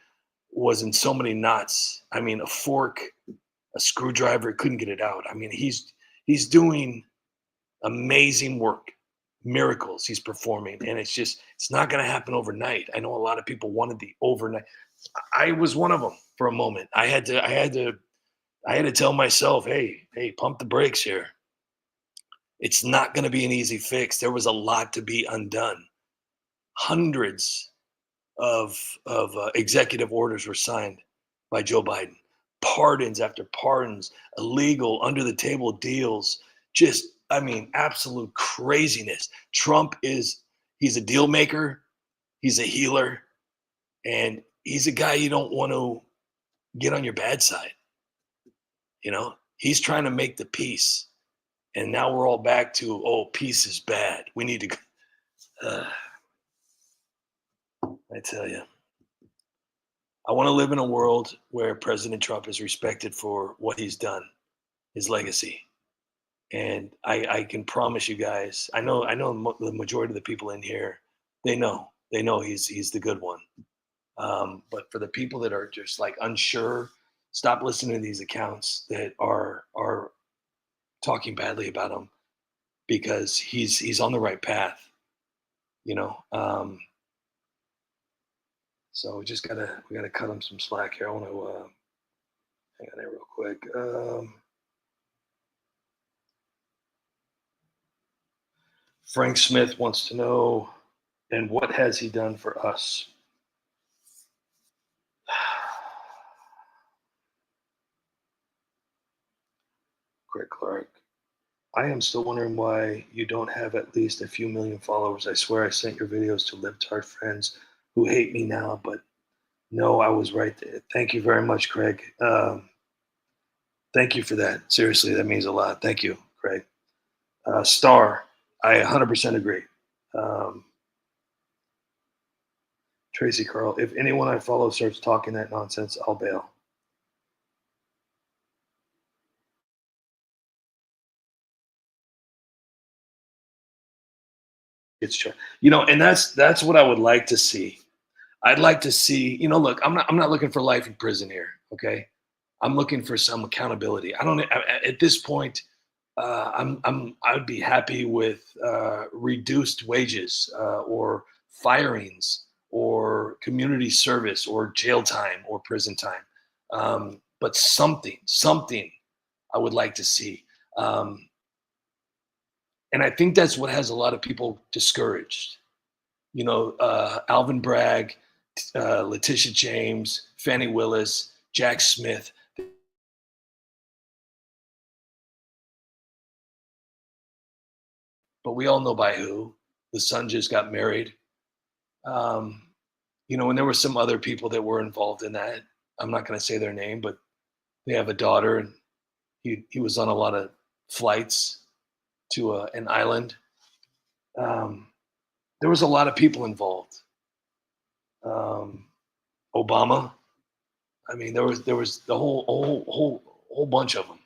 was in so many knots. I mean, a fork, a screwdriver, couldn't get it out. I mean, he's doing amazing work, miracles he's performing, and it's not going to happen overnight. I know a lot of people wanted the overnight. I was one of them for a moment. I had to tell myself, hey, pump the brakes here. It's not going to be an easy fix. There was a lot to be undone. Hundreds of executive orders were signed by Joe Biden. Pardons after pardons, illegal, under the table deals, absolute craziness. Trump he's a deal maker, he's a healer, and he's a guy you don't want to get on your bad side. He's trying to make the peace. And now we're all back to, peace is bad. We need to, I tell you. I want to live in a world where President Trump is respected for what he's done, his legacy. And I can promise you guys, I know the majority of the people in here, they know he's the good one. But for the people that are just like unsure, stop listening to these accounts that are talking badly about him, because he's on the right path, So we gotta cut him some slack here. I want to hang on there real quick. Frank Smith wants to know, and what has he done for us? Greg Clark. I am still wondering why you don't have at least a few million followers. I swear I sent your videos to libtard friends who hate me now, but no, I was right there. Thank you very much, Craig. Thank you for that. Seriously, that means a lot. Thank you, Craig. Star, I 100% agree. Tracy Carl, if anyone I follow starts talking that nonsense, I'll bail. It's true. And that's what I would like to see. I'd like to see, look, I'm not looking for life in prison here. Okay. I'm looking for some accountability. At this point, I'd be happy with reduced wages or firings or community service or jail time or prison time. But something I would like to see. And I think that's what has a lot of people discouraged. Alvin Bragg, Letitia James, Fannie Willis, Jack Smith. But we all know by who. The son just got married. And there were some other people that were involved in that. I'm not going to say their name, but they have a daughter, and he was on a lot of flights to an island. There was a lot of people involved. Obama. I mean, there was the whole bunch of them.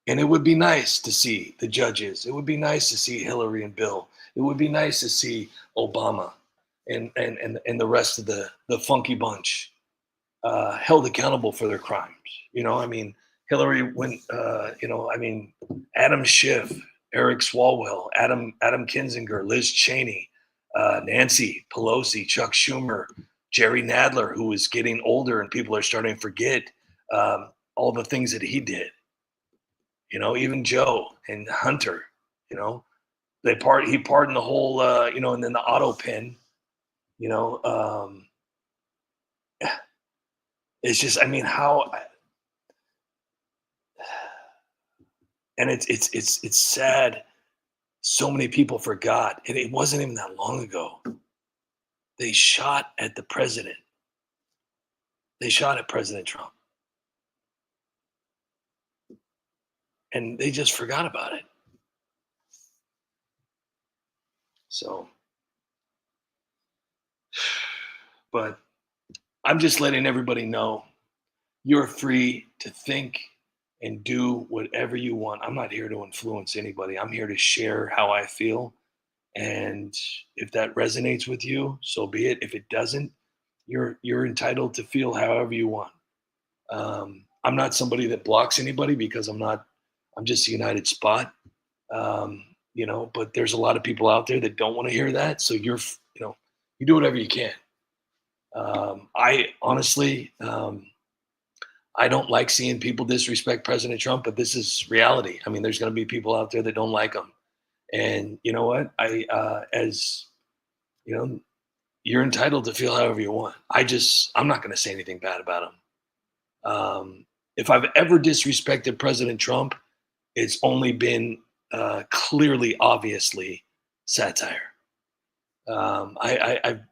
And it would be nice to see the judges. It would be nice to see Hillary and Bill. It would be nice to see Obama and the rest of the funky bunch held accountable for their crimes. You know, I mean, Hillary went, Adam Schiff, Eric Swalwell, Adam Kinzinger, Liz Cheney, Nancy Pelosi, Chuck Schumer, Jerry Nadler, who is getting older and people are starting to forget all the things that he did. You know, even Joe and Hunter, you know, he pardoned the whole, and then the auto pin, it's just, I mean, how, and it's sad. So many people forgot, and it wasn't even that long ago. They shot at the president. They shot at President Trump. And they just forgot about it. So, but I'm just letting everybody know you're free to think and do whatever you want. I'm not here to influence anybody. I'm here to share how I feel. And if that resonates with you, so be it. If it doesn't, you're entitled to feel however you want. I'm not somebody that blocks anybody because I'm just a United Spot. But there's a lot of people out there that don't want to hear that. So you do whatever you can. I honestly, I don't like seeing people disrespect President Trump, but this is reality. I mean, there's going to be people out there that don't like him. And you know what? You're entitled to feel however you want. I'm not going to say anything bad about him. If I've ever disrespected President Trump, it's only been clearly, obviously satire. I've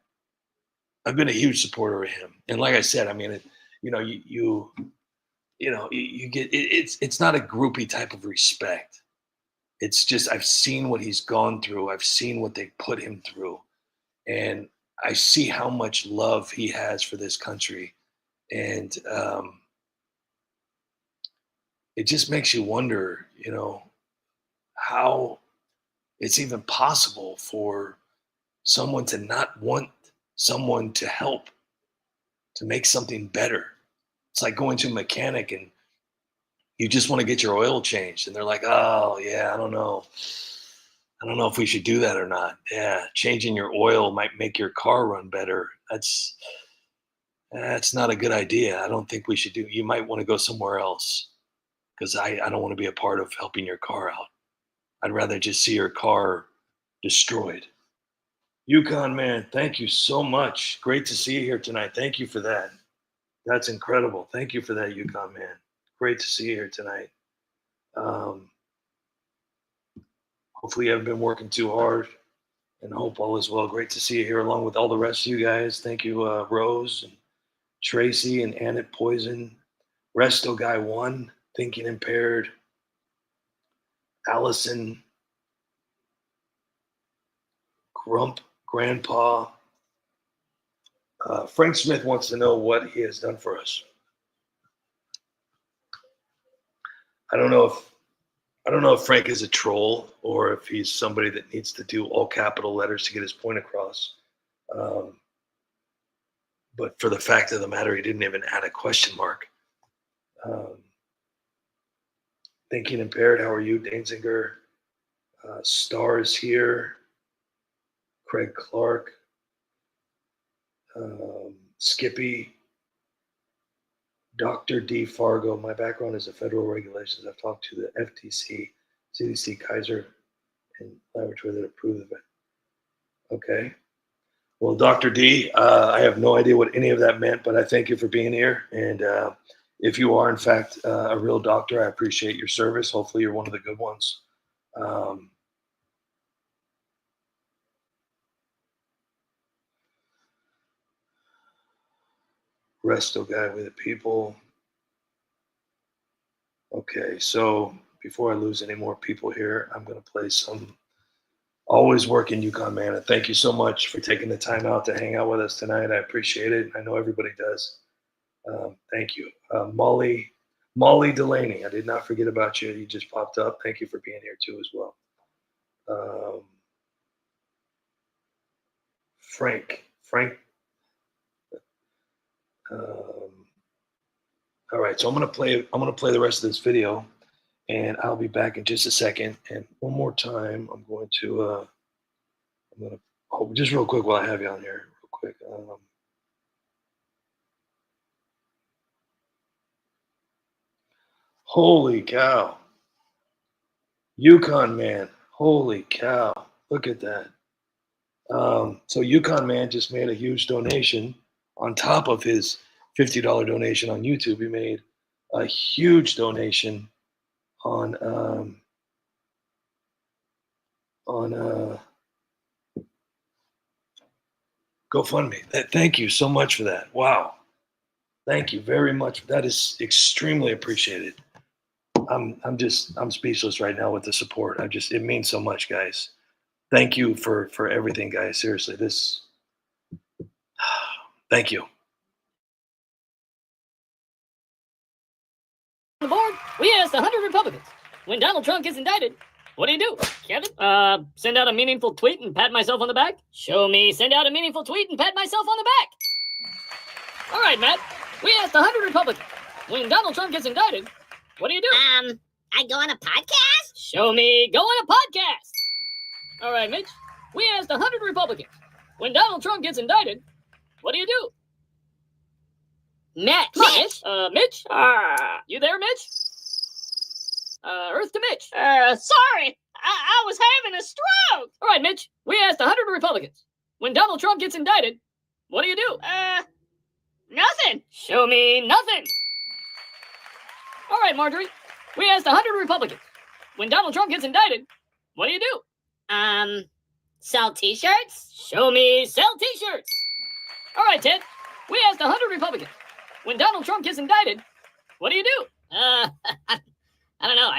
been a huge supporter of him, and like I said, I mean, you get it's not a groupie type of respect. It's just I've seen what he's gone through. I've seen what they put him through, and I see how much love he has for this country, and it just makes you wonder, how it's even possible for someone to not want someone to help to make something better. It's like going to a mechanic and you just want to get your oil changed and they're like, oh yeah, I don't know if we should do that or not. Yeah, changing your oil might make your car run better. That's not a good idea. I don't think we should you might want to go somewhere else because I don't want to be a part of helping your car out. I'd rather just see your car destroyed. Yukon man, thank you so much. Great to see you here tonight. Thank you for that. That's incredible. Thank you for that, Yukon man. Great to see you here tonight. Hopefully you haven't been working too hard and hope all is well. Great to see you here along with all the rest of you guys. Thank you, Rose and Tracy and Annette Poison, Resto Guy 1, Thinking Impaired, Allison, Grump, Grandpa. Frank Smith wants to know what he has done for us. I don't know if Frank is a troll or if he's somebody that needs to do all capital letters to get his point across. But for the fact of the matter, he didn't even add a question mark. Thinking Impaired, how are you, Danziger? Stars here. Craig Clark. Skippy. Dr. D. Fargo. My background is in federal regulations. I've talked to the FTC, CDC, Kaiser, and laboratory that approve of it. Okay. Well, Dr. D, I have no idea what any of that meant, but I thank you for being here. And if you are, in fact, a real doctor, I appreciate your service. Hopefully you're one of the good ones. Resto Guy with the people. Okay, so before I lose any more people here, I'm going to play some Always Working Yukon Man. And thank you so much for taking the time out to hang out with us tonight. I appreciate it. I know everybody does. Thank you. Molly Molly Delaney, I did not forget about you. You just popped up. Thank you for being here too as well. Frank. All right, so I'm gonna play the rest of this video, and I'll be back in just a second. And one more time, I'm gonna just real quick while I have you on here, real quick. Holy cow, Yukon Man! Holy cow, look at that. So Yukon Man just made a huge donation on top of his $50 donation on YouTube. He made a huge donation on GoFundMe. Thank you so much for that. Wow. Thank you very much. That is extremely appreciated. I'm speechless right now with the support. It means so much, guys. Thank you for everything, guys. Seriously, thank you. On the board, we asked 100 Republicans. When Donald Trump gets indicted, what do you do, Kevin? Send out a meaningful tweet and pat myself on the back? Show me send out a meaningful tweet and pat myself on the back. All right, Matt. We asked 100 Republicans. When Donald Trump gets indicted, what do you do? I go on a podcast? Show me go on a podcast. All right, Mitch. We asked 100 Republicans. When Donald Trump gets indicted, what do you do? Mitch. Mitch? You there, Mitch? Earth to Mitch. Sorry, I was having a stroke. All right, Mitch. We asked 100 Republicans. When Donald Trump gets indicted, what do you do? Nothing. Show me nothing. All right, Marjorie. We asked 100 Republicans. When Donald Trump gets indicted, what do you do? Sell t-shirts? Show me sell t-shirts. All right, Ted. We asked 100 Republicans. When Donald Trump gets indicted, what do you do? I don't know.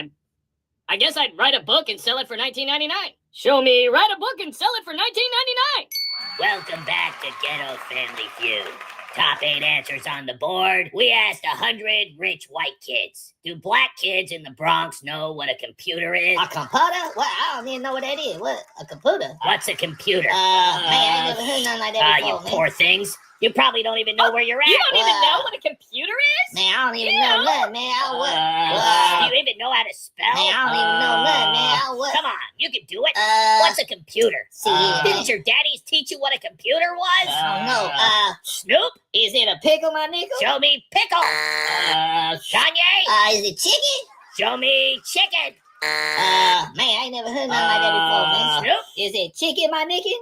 I guess I'd write a book and sell it for $19.99. Show me write a book and sell it for $19.99. Welcome back to Ghetto Family Feud. Top 8 answers on the board. We asked 100 rich white kids. Do black kids in the Bronx know what a computer is? A computer? Well, I don't even know what that is. What? A computer? What's a computer? Man, I ain't never heard nothing like that before, You poor things. You probably don't even know where you're at. You don't even know what a computer is? Man, I don't even know nothing, man. Do you even know how to spell? Man, I don't even know nothing, man. Come on, you can do it. What's a computer? See, Didn't your daddies teach you what a computer was? no. Snoop? Is it a pickle, my nickel? Show me pickle. Kanye? Is it chicken? Show me chicken. Man, I ain't never heard nothing like that before, man. Snoop? Is it chicken, my nickel?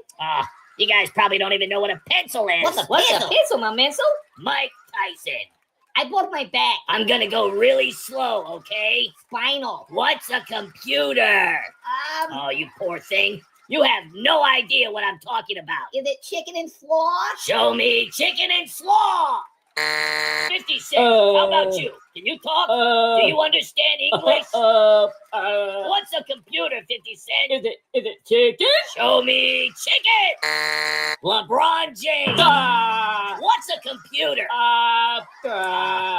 You guys probably don't even know what a pencil is. What's a What's pencil? a pencil, my pencil? Mike Tyson. I broke my back. I'm gonna go really slow, okay? Spinal. What's a computer? Oh, you poor thing. You have no idea what I'm talking about. Is it chicken and slaw? Show me chicken and slaw. 50 Cent, how about you? Can you talk? Do you understand English? What's a computer, 50 Cent? Is it chicken? Show me chicken. LeBron James. What's a computer?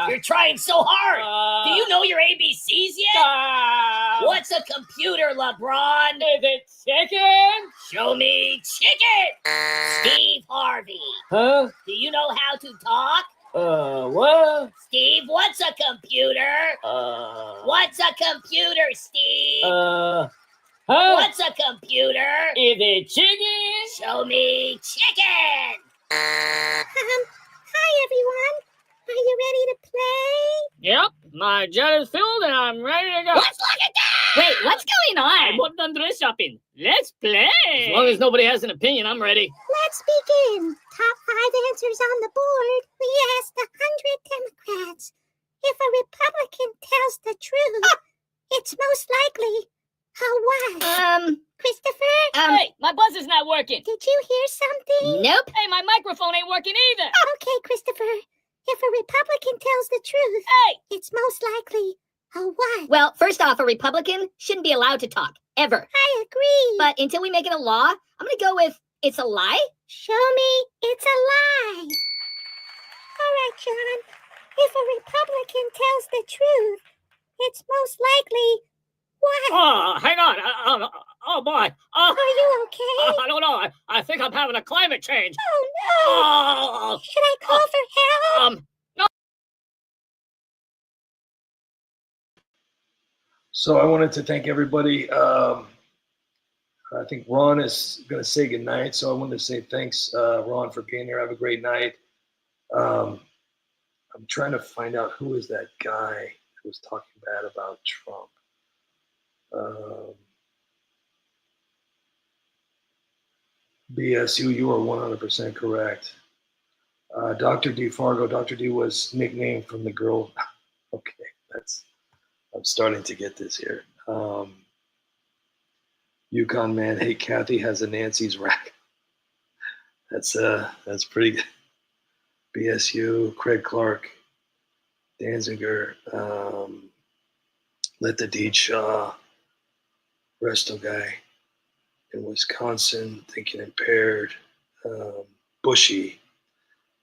You're trying so hard. Do you know your ABCs yet? What's a computer, LeBron? Is it chicken? Show me chicken. Steve Harvey. Huh? Do you know how to talk? What? Steve, what's a computer? What's a computer, Steve? Huh? What's a computer? Is it chicken? Show me chicken. Hi, everyone. Are you ready to play? Yep, my jet is filled and I'm ready to go. Let's look at that. Wait, what's going on? I'm done dress shopping. Let's play. As long as nobody has an opinion, I'm ready. Let's begin. Top 5 answers on the board. We asked 100 Democrats. If a Republican tells the truth, it's most likely a what? Christopher? Hey, my buzz is not working. Did you hear something? Nope. Hey, my microphone ain't working either. Okay, Christopher. If a Republican tells the truth, it's most likely a what? Well, first off, a Republican shouldn't be allowed to talk, ever. I agree. But until we make it a law, I'm going to go with it's a lie. Show me it's a lie. All right, John. If a Republican tells the truth, it's most likely what? Oh, hang on. Oh boy. Are you okay? I don't know. I think I'm having a climate change. Oh no! Oh, Should I call for help? So I wanted to thank everybody. I think Ron is going to say goodnight. So I wanted to say thanks, Ron, for being here. Have a great night. I'm trying to find out who is that guy who was talking bad about Trump. BSU, you are 100% correct. Dr. D. Fargo, Dr. D was nicknamed from the girl. Okay, I'm starting to get this here. Yukon man, hey, Kathy has a Nancy's rack. That's pretty good. BSU, Craig Clark, Danziger, Let the Deed Shaw, Resto guy in Wisconsin, thinking impaired, Bushy.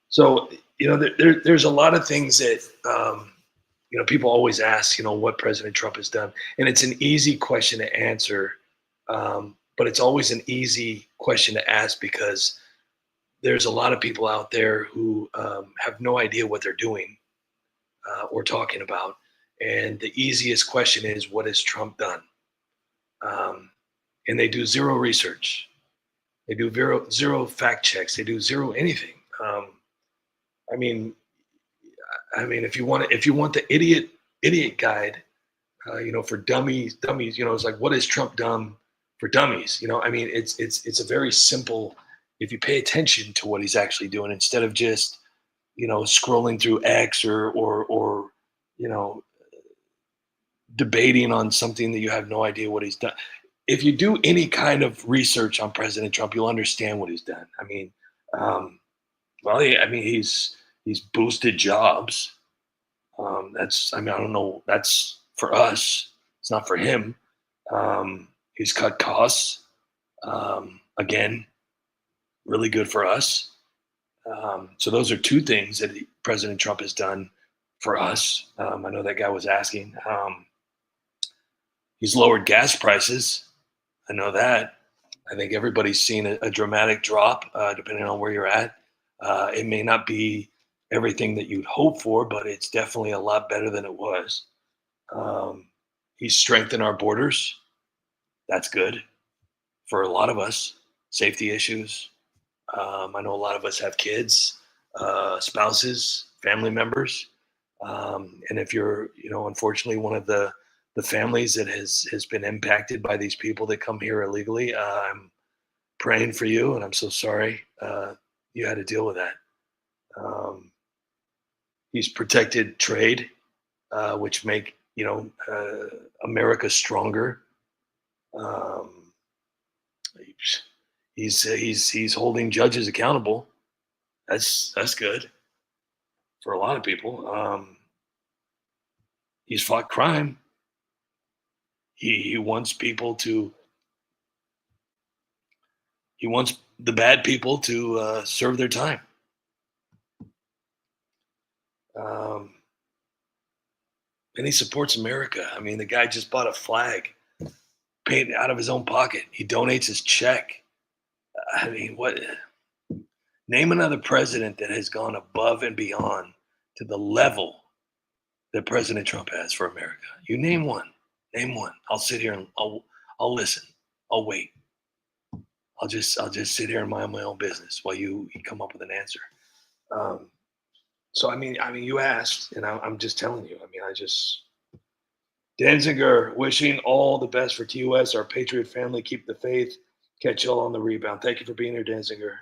So, there's a lot of things that, people always ask, what President Trump has done. And it's an easy question to answer, but it's always an easy question to ask because there's a lot of people out there who have no idea what they're doing or talking about. And the easiest question is, what has Trump done? And they do zero research. They do zero fact checks. They do zero anything. I mean, if you want the idiot guide, for dummies, it's like, what has Trump done for dummies? It's a very simple. If you pay attention to what he's actually doing, instead of just, scrolling through X or debating on something that you have no idea what he's done. If you do any kind of research on President Trump, you'll understand what he's done. He's boosted jobs. I don't know. That's for us. It's not for him. He's cut costs. Again, really good for us. So those are two things that President Trump has done for us. I know that guy was asking. He's lowered gas prices. I know that. I think everybody's seen a dramatic drop, depending on where you're at. It may not be everything that you'd hope for, but it's definitely a lot better than it was. He's strengthened our borders. That's good for a lot of us. Safety issues. I know a lot of us have kids, spouses, family members. And if you're, unfortunately one of the families that has been impacted by these people that come here illegally, I'm praying for you, and I'm so sorry you had to deal with that. He's protected trade, which make America stronger. He's holding judges accountable. That's good for a lot of people. He's fought crime. He wants people to. He wants the bad people to serve their time. And he supports America. The guy just bought a flag, paid out of his own pocket. He donates his check. What? Name another president that has gone above and beyond to the level that President Trump has for America. You name one. Name one. I'll sit here and I'll listen. I'll wait. I'll just sit here and mind my own business while you come up with an answer. So you asked, and I'm just telling you. Danziger, wishing all the best for TUS, our Patriot family. Keep the faith. Catch y'all on the rebound. Thank you for being here, Danziger.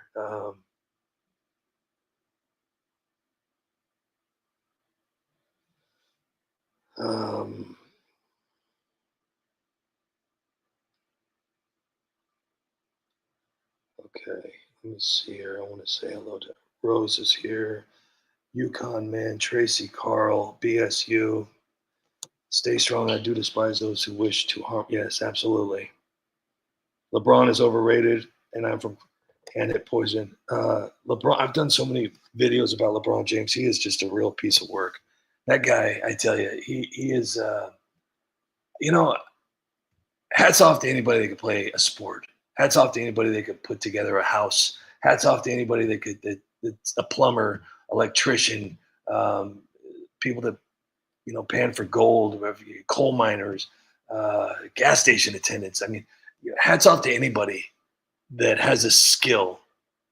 Okay, let me see here. I want to say hello to Rose is here. Yukon man, Tracy, Carl, BSU. Stay strong. I do despise those who wish to harm. Yes, absolutely. LeBron is overrated, and I'm from and it poison. LeBron, I've done so many videos about LeBron James. He is just a real piece of work. That guy, I tell you, he is, hats off to anybody that could play a sport. Hats off to anybody that could put together a house. Hats off to anybody that's a plumber, electrician, people that, pan for gold, coal miners, gas station attendants. I mean, hats off to anybody that has a skill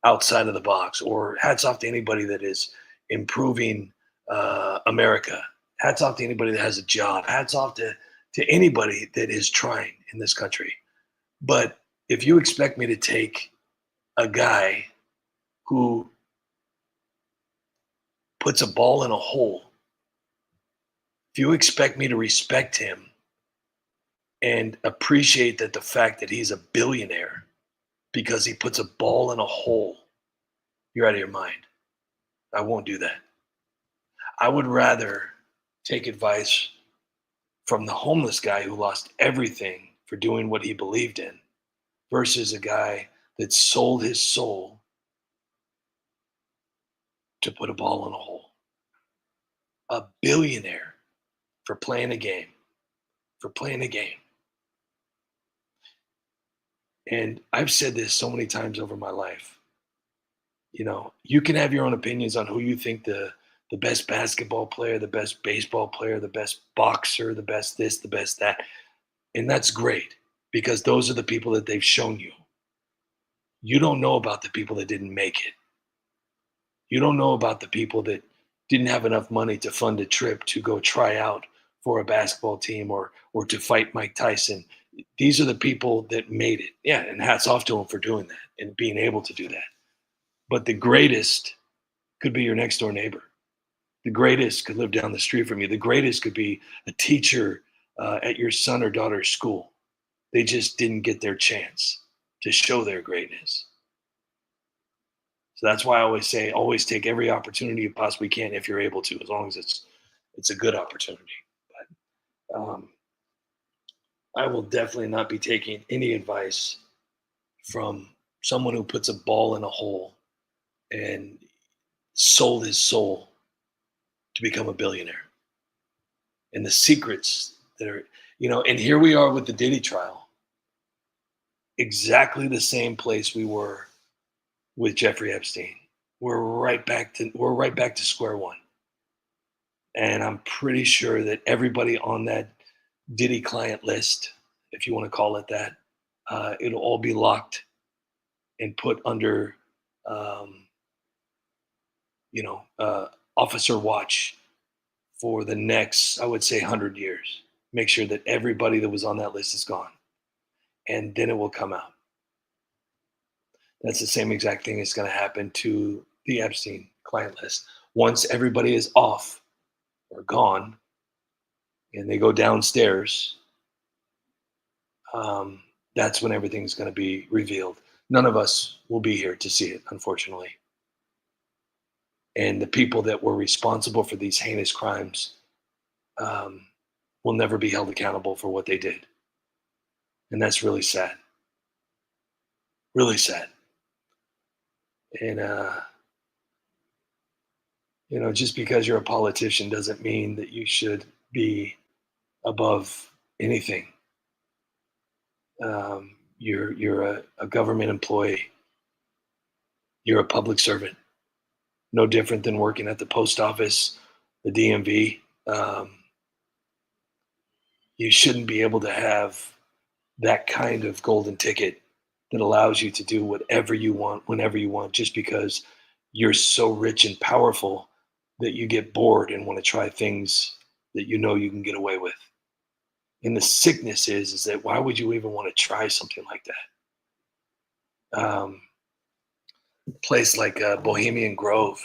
outside of the box, or hats off to anybody that is improving America. Hats off to anybody that has a job. Hats off to anybody that is trying in this country. But if you expect me to take a guy who puts a ball in a hole, if you expect me to respect him and appreciate that the fact that he's a billionaire because he puts a ball in a hole, you're out of your mind. I won't do that. I would rather take advice from the homeless guy who lost everything for doing what he believed in versus a guy that sold his soul to put a ball in a hole. A billionaire for playing a game. And I've said this so many times over my life. You can have your own opinions on who you think the best basketball player, the best baseball player, the best boxer, the best this, the best that. And that's great because those are the people that they've shown you. You don't know about the people that didn't make it. You don't know about the people that didn't have enough money to fund a trip to go try out for a basketball team or to fight Mike Tyson. These are the people that made it. Yeah, and hats off to them for doing that and being able to do that. But the greatest could be your next door neighbor. The greatest could live down the street from you. The greatest could be a teacher at your son or daughter's school. They just didn't get their chance to show their greatness. So that's why I always say, always take every opportunity you possibly can if you're able to, as long as it's a good opportunity. But I will definitely not be taking any advice from someone who puts a ball in a hole and sold his soul to become a billionaire. And the secrets that are, and here we are with the Diddy trial. Exactly the same place we were with Jeffrey Epstein. We're right back to square one. And I'm pretty sure that everybody on that Diddy client list, if you want to call it that, it'll all be locked and put under, officer watch for the next, I would say, 100 years. Make sure that everybody that was on that list is gone. And then it will come out. That's the same exact thing that's going to happen to the Epstein client list. Once everybody is off or gone and they go downstairs, that's when everything's going to be revealed. None of us will be here to see it, unfortunately. And the people that were responsible for these heinous crimes will never be held accountable for what they did. And that's really sad. Really sad. And, just because you're a politician doesn't mean that you should be above anything. You're a government employee. You're a public servant. No different than working at the post office, the DMV. You shouldn't be able to have that kind of golden ticket that allows you to do whatever you want, whenever you want, just because you're so rich and powerful that you get bored and want to try things that you know you can get away with. And the sickness is that why would you even want to try something like that? A place like Bohemian Grove.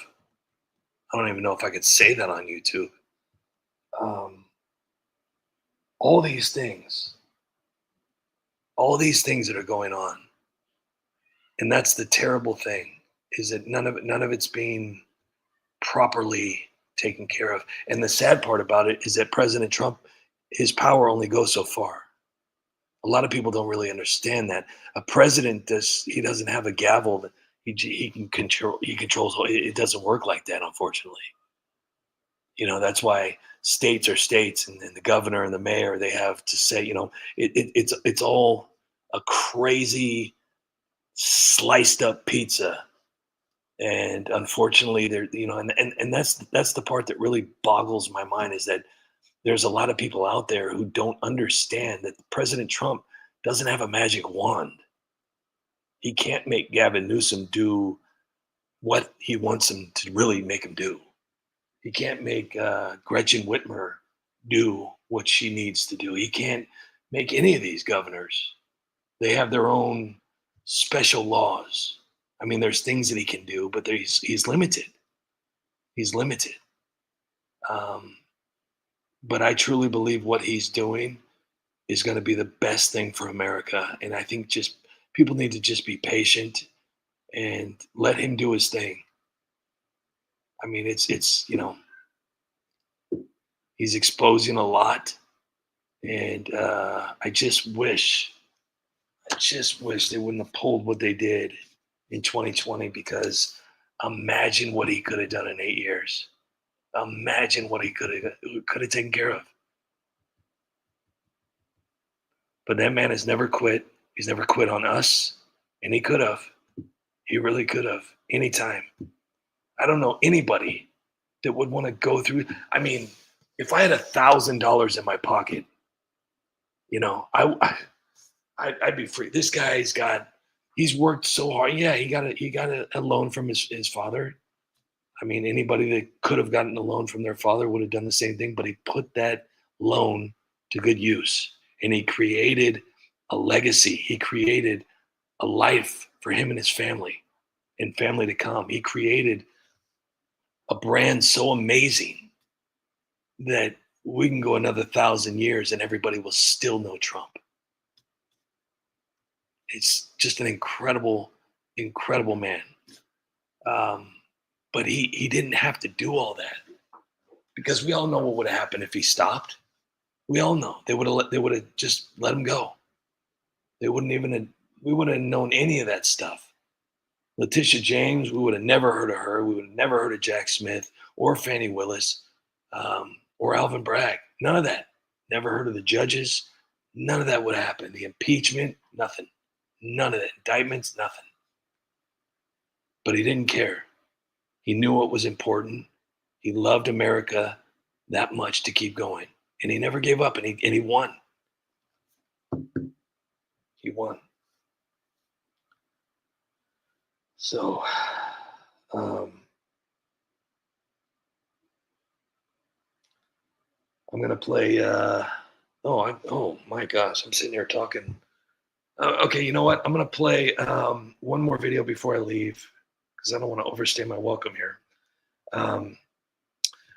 I don't even know if I could say that on YouTube. All these things that are going on. And that's the terrible thing, is that none of it's being properly taken care of. And the sad part about it is that President Trump, his power only goes so far. A lot of people don't really understand that. A president he doesn't have a gavel that he can control. He controls. It doesn't work like that, unfortunately. That's why states are states, and the governor and the mayor, they have to say, it's all a crazy sliced up pizza. And unfortunately, and that's the part that really boggles my mind, is that there's a lot of people out there who don't understand that President Trump doesn't have a magic wand. He can't make Gavin Newsom do what he wants him to really make him do. He can't make Gretchen Whitmer do what she needs to do. He can't make any of these governors. They have their own special laws. I mean, there's things that he can do, but he's limited. He's limited. But I truly believe what he's doing is going to be the best thing for America. And I think just people need to just be patient and let him do his thing. I mean, it's he's exposing a lot. And I just wish they wouldn't have pulled what they did in 2020, because imagine what he could have done in 8 years. Imagine what he could have taken care of. But that man has never quit. He's never quit on us, and he could have. He really could have, anytime. I don't know anybody that would want to go through. I mean, if I had $1,000 in my pocket, I'd be free. This guy's he's worked so hard. Yeah, he got a loan from his father. I mean, anybody that could have gotten a loan from their father would have done the same thing, but he put that loan to good use, and he created a legacy. He created a life for him and his family and family to come. He created a brand so amazing that we can go another 1,000 years and everybody will still know Trump. It's just an incredible, incredible man. But he didn't have to do all that, because we all know what would have happened if he stopped. We all know they would have just let him go. We wouldn't have known any of that stuff. Letitia James, we would have never heard of her. We would have never heard of Jack Smith or Fannie Willis or Alvin Bragg. None of that. Never heard of the judges. None of that would happen. The impeachment, nothing. None of that. Indictments, nothing. But he didn't care. He knew what was important. He loved America that much to keep going. And he never gave up, and he won. He won. So, I'm going to play, oh my gosh, I'm sitting here talking. Okay, you know what? I'm going to play one more video before I leave, because I don't want to overstay my welcome here.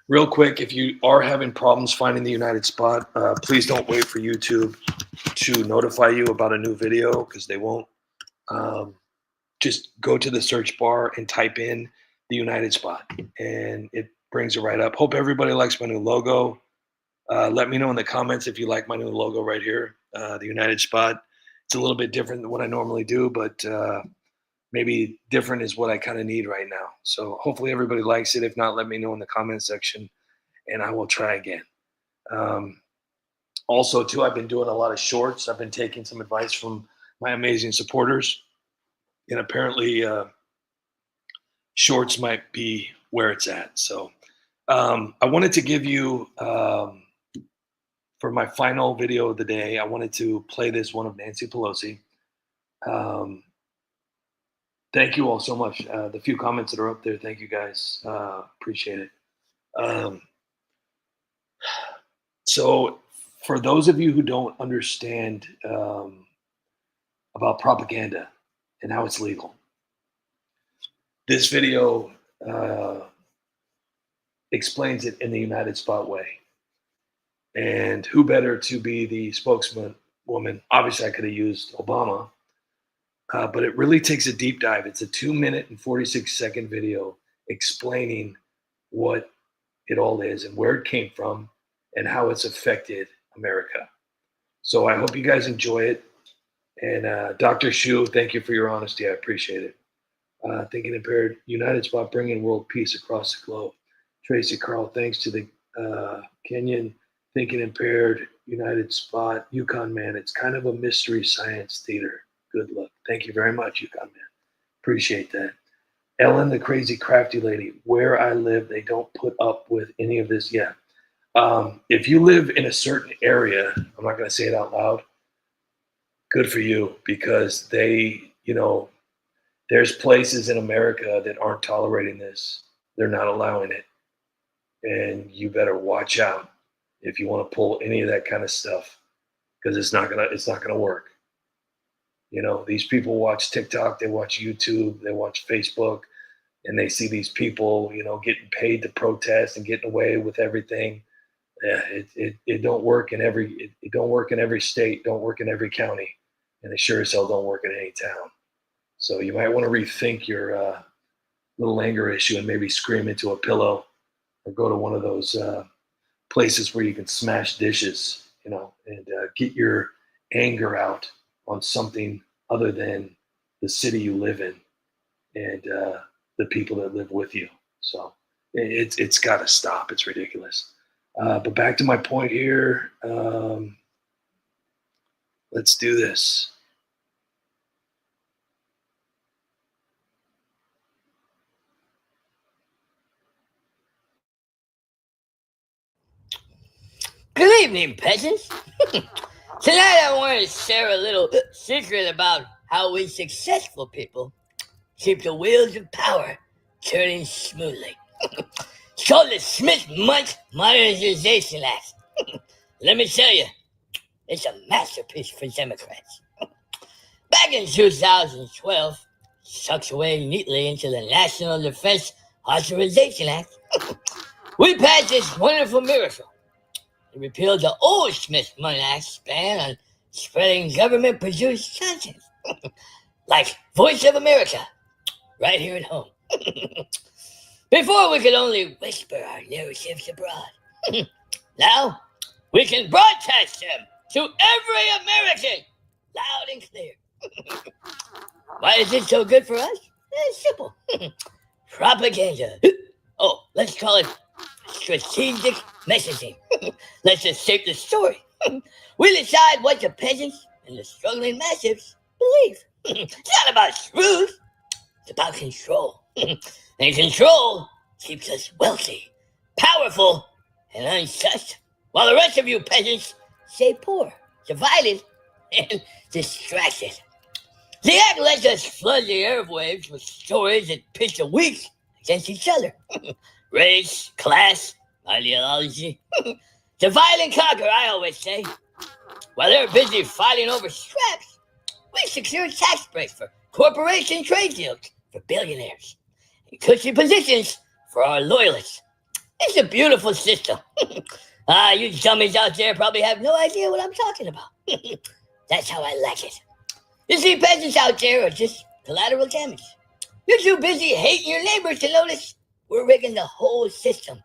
Real quick, if you are having problems finding the United Spot, please don't wait for YouTube to notify you about a new video, because they won't. Just go to the search bar and type in the United Spot, and it brings it right up. Hope everybody likes my new logo. Let me know in the comments if you like my new logo right here, the United Spot. It's a little bit different than what I normally do, but maybe different is what I kind of need right now. So hopefully everybody likes it. If not, let me know in the comment section, and I will try again. Also, too, I've been doing a lot of shorts. I've been taking some advice from my amazing supporters, and apparently shorts might be where it's at. So I wanted to give you, for my final video of the day, I wanted to play this one of Nancy Pelosi. Thank you all so much. The few comments that are up there, thank you guys. Appreciate it. So for those of you who don't understand about propaganda and how it's legal, this video explains it in the United Spot way. And who better to be the spokesman woman? Obviously, I could have used Obama, but it really takes a deep dive. It's a 2-minute and 46-second video explaining what it all is and where it came from and how it's affected America. So I hope you guys enjoy it. And Dr. Shu, thank you for your honesty. I appreciate it. Thinking Impaired, United Spot bringing world peace across the globe. Tracy Carl, thanks to the Kenyan Thinking Impaired, United Spot, Yukon Man. It's kind of a mystery science theater. Good luck. Thank you very much, Yukon Man. Appreciate that. Ellen, the crazy crafty lady. Where I live, they don't put up with any of this yet. If you live in a certain area, I'm not going to say it out loud, good for you, because they, there's places in America that aren't tolerating this. They're not allowing it. And you better watch out if you want to pull any of that kind of stuff, because it's not gonna work. These people watch TikTok, they watch YouTube, they watch Facebook, and they see these people, getting paid to protest and getting away with everything. Yeah, it don't work in every state, don't work in every county, and it sure as hell don't work in any town. So you might want to rethink your little anger issue and maybe scream into a pillow or go to one of those places where you can smash dishes, and get your anger out on something other than the city you live in and the people that live with you. So it's got to stop. It's ridiculous. But back to my point here. Let's do this. Good evening, peasants. Tonight I want to share a little secret about how we successful people keep the wheels of power turning smoothly. It's called the Smith-Mundt Modernization Act. Let me tell you, it's a masterpiece for Democrats. Back in 2012, tucked away neatly into the National Defense Authorization Act, we passed this wonderful miracle. It repealed the old Smith-Mundt Act's ban on spreading government-produced content, like Voice of America, right here at home. Before, we could only whisper our narratives abroad. Now, we can broadcast them to every American, loud and clear. Why is it so good for us? It's simple. Propaganda. Oh, let's call it strategic messaging. Let's just shape the story. We decide what the peasants and the struggling masses believe. It's not about truth. It's about control. And control keeps us wealthy, powerful, and untouched, while the rest of you peasants stay poor, divided, and distracted. The act lets us flood the airwaves with stories that pit the weak against each other. Race, class, ideology. Divide and conquer, I always say. While they're busy fighting over scraps, we secure tax breaks for corporation trade deals for billionaires and cushy positions for our loyalists. It's a beautiful system. You dummies out there probably have no idea what I'm talking about. That's how I like it. You see, peasants out there are just collateral damage. You're too busy hating your neighbors to notice we're rigging the whole system.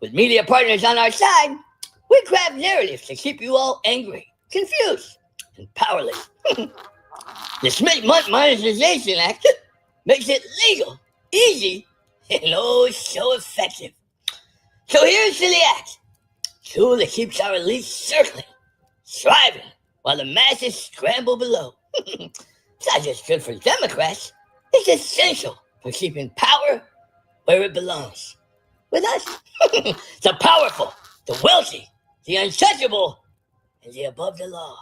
With media partners on our side, we craft narratives to keep you all angry, confused, and powerless. The Smith-Mundt Modernization Act makes it legal, easy, and oh so effective. So here's to the act, tool that keeps our elites circling, striving, while the masses scramble below. It's not just good for Democrats, it's essential for keeping power where it belongs. With us. The powerful, the wealthy, the untouchable, and the above the law.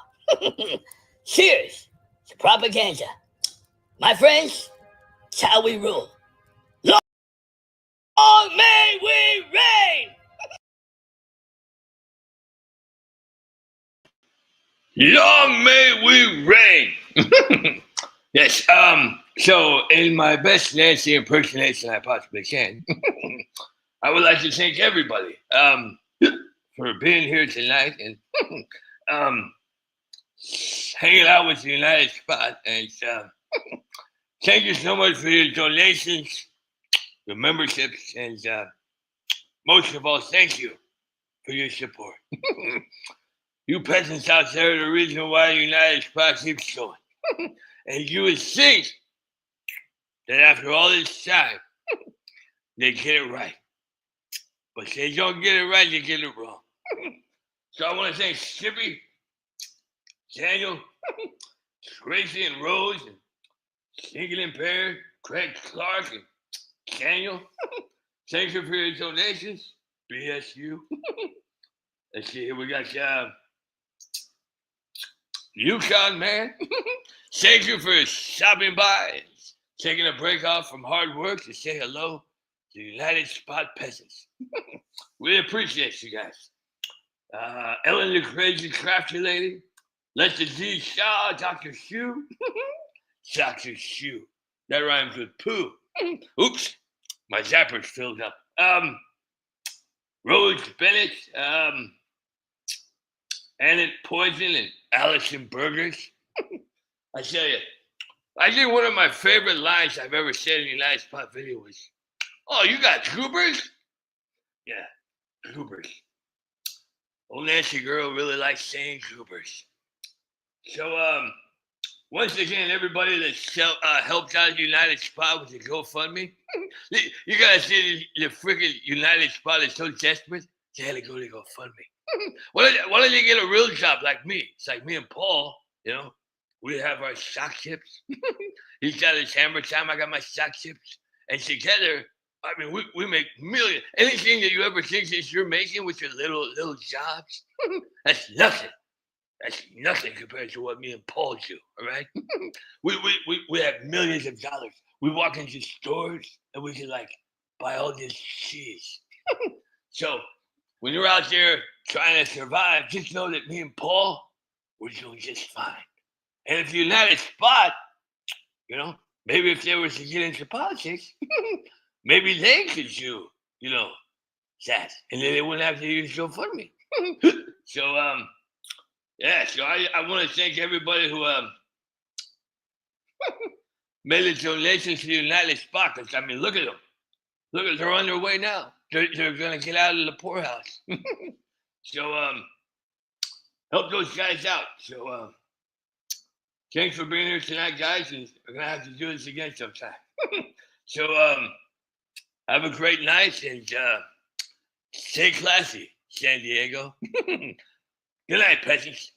Cheers to propaganda. My friends, it's how we rule. Long may we reign! Long may we reign. Yes, so in my best Nancy impersonation I possibly can, I would like to thank everybody for being here tonight and hanging out with the United Spot. And thank you so much for your donations, your memberships, and most of all, thank you for your support. You peasants out there are the reason why the United Spot keeps going. And you would think that after all this time, they get it right. But they don't get it right, they get it wrong. So I want to thank Skippy, Daniel, Tracy and Rose, and Stinking and Pear, Craig Clark, and Daniel. Thank you for your donations. BSU. Let's see here. We got Yukon Man. Thank you for stopping by and taking a break off from hard work to say hello to the United Spot Peasants. We appreciate you guys. Ellen the Crazy Crafty Lady. Lester Z Shaw, Dr. Shoe. Dr. Shoe. That rhymes with poo. Oops. My zapper's filled up. Rose Bennett, Annette Poison, and Allison Burgers. I tell you, I think one of my favorite lines I've ever said in the United Spot video was, "Oh, you got goobers?" Yeah, goobers. Old Nancy girl really likes saying goobers. So, once again, everybody that helped out the United Spot with the GoFundMe, you guys see the freaking United Spot is so desperate, they had to go to GoFundMe. Why don't you get a real job like me? It's like me and Paul, you know, we have our sock chips. He's got his hammer time, I got my sock chips. And together, I mean, we make millions. Anything that you ever think that you're making with your little jobs, that's nothing. That's nothing compared to what me and Paul do, all right? we have millions of dollars. We walk into stores and we can buy all this cheese. So when you're out there trying to survive, just know that me and Paul, we're doing just fine. And if you're not a spot, you know, maybe if they were to get into politics, maybe they could do, you know, that. And then they wouldn't have to use GoFundMe. So, yeah, so I want to thank everybody who made a donation to the United Spot. Because, I mean, look at them. Look at, they're on their way now. They're going to get out of the poorhouse. So, help those guys out. So, thanks for being here tonight, guys. And we're going to have to do this again sometime. So, have a great night and stay classy, San Diego. Good night, peasants.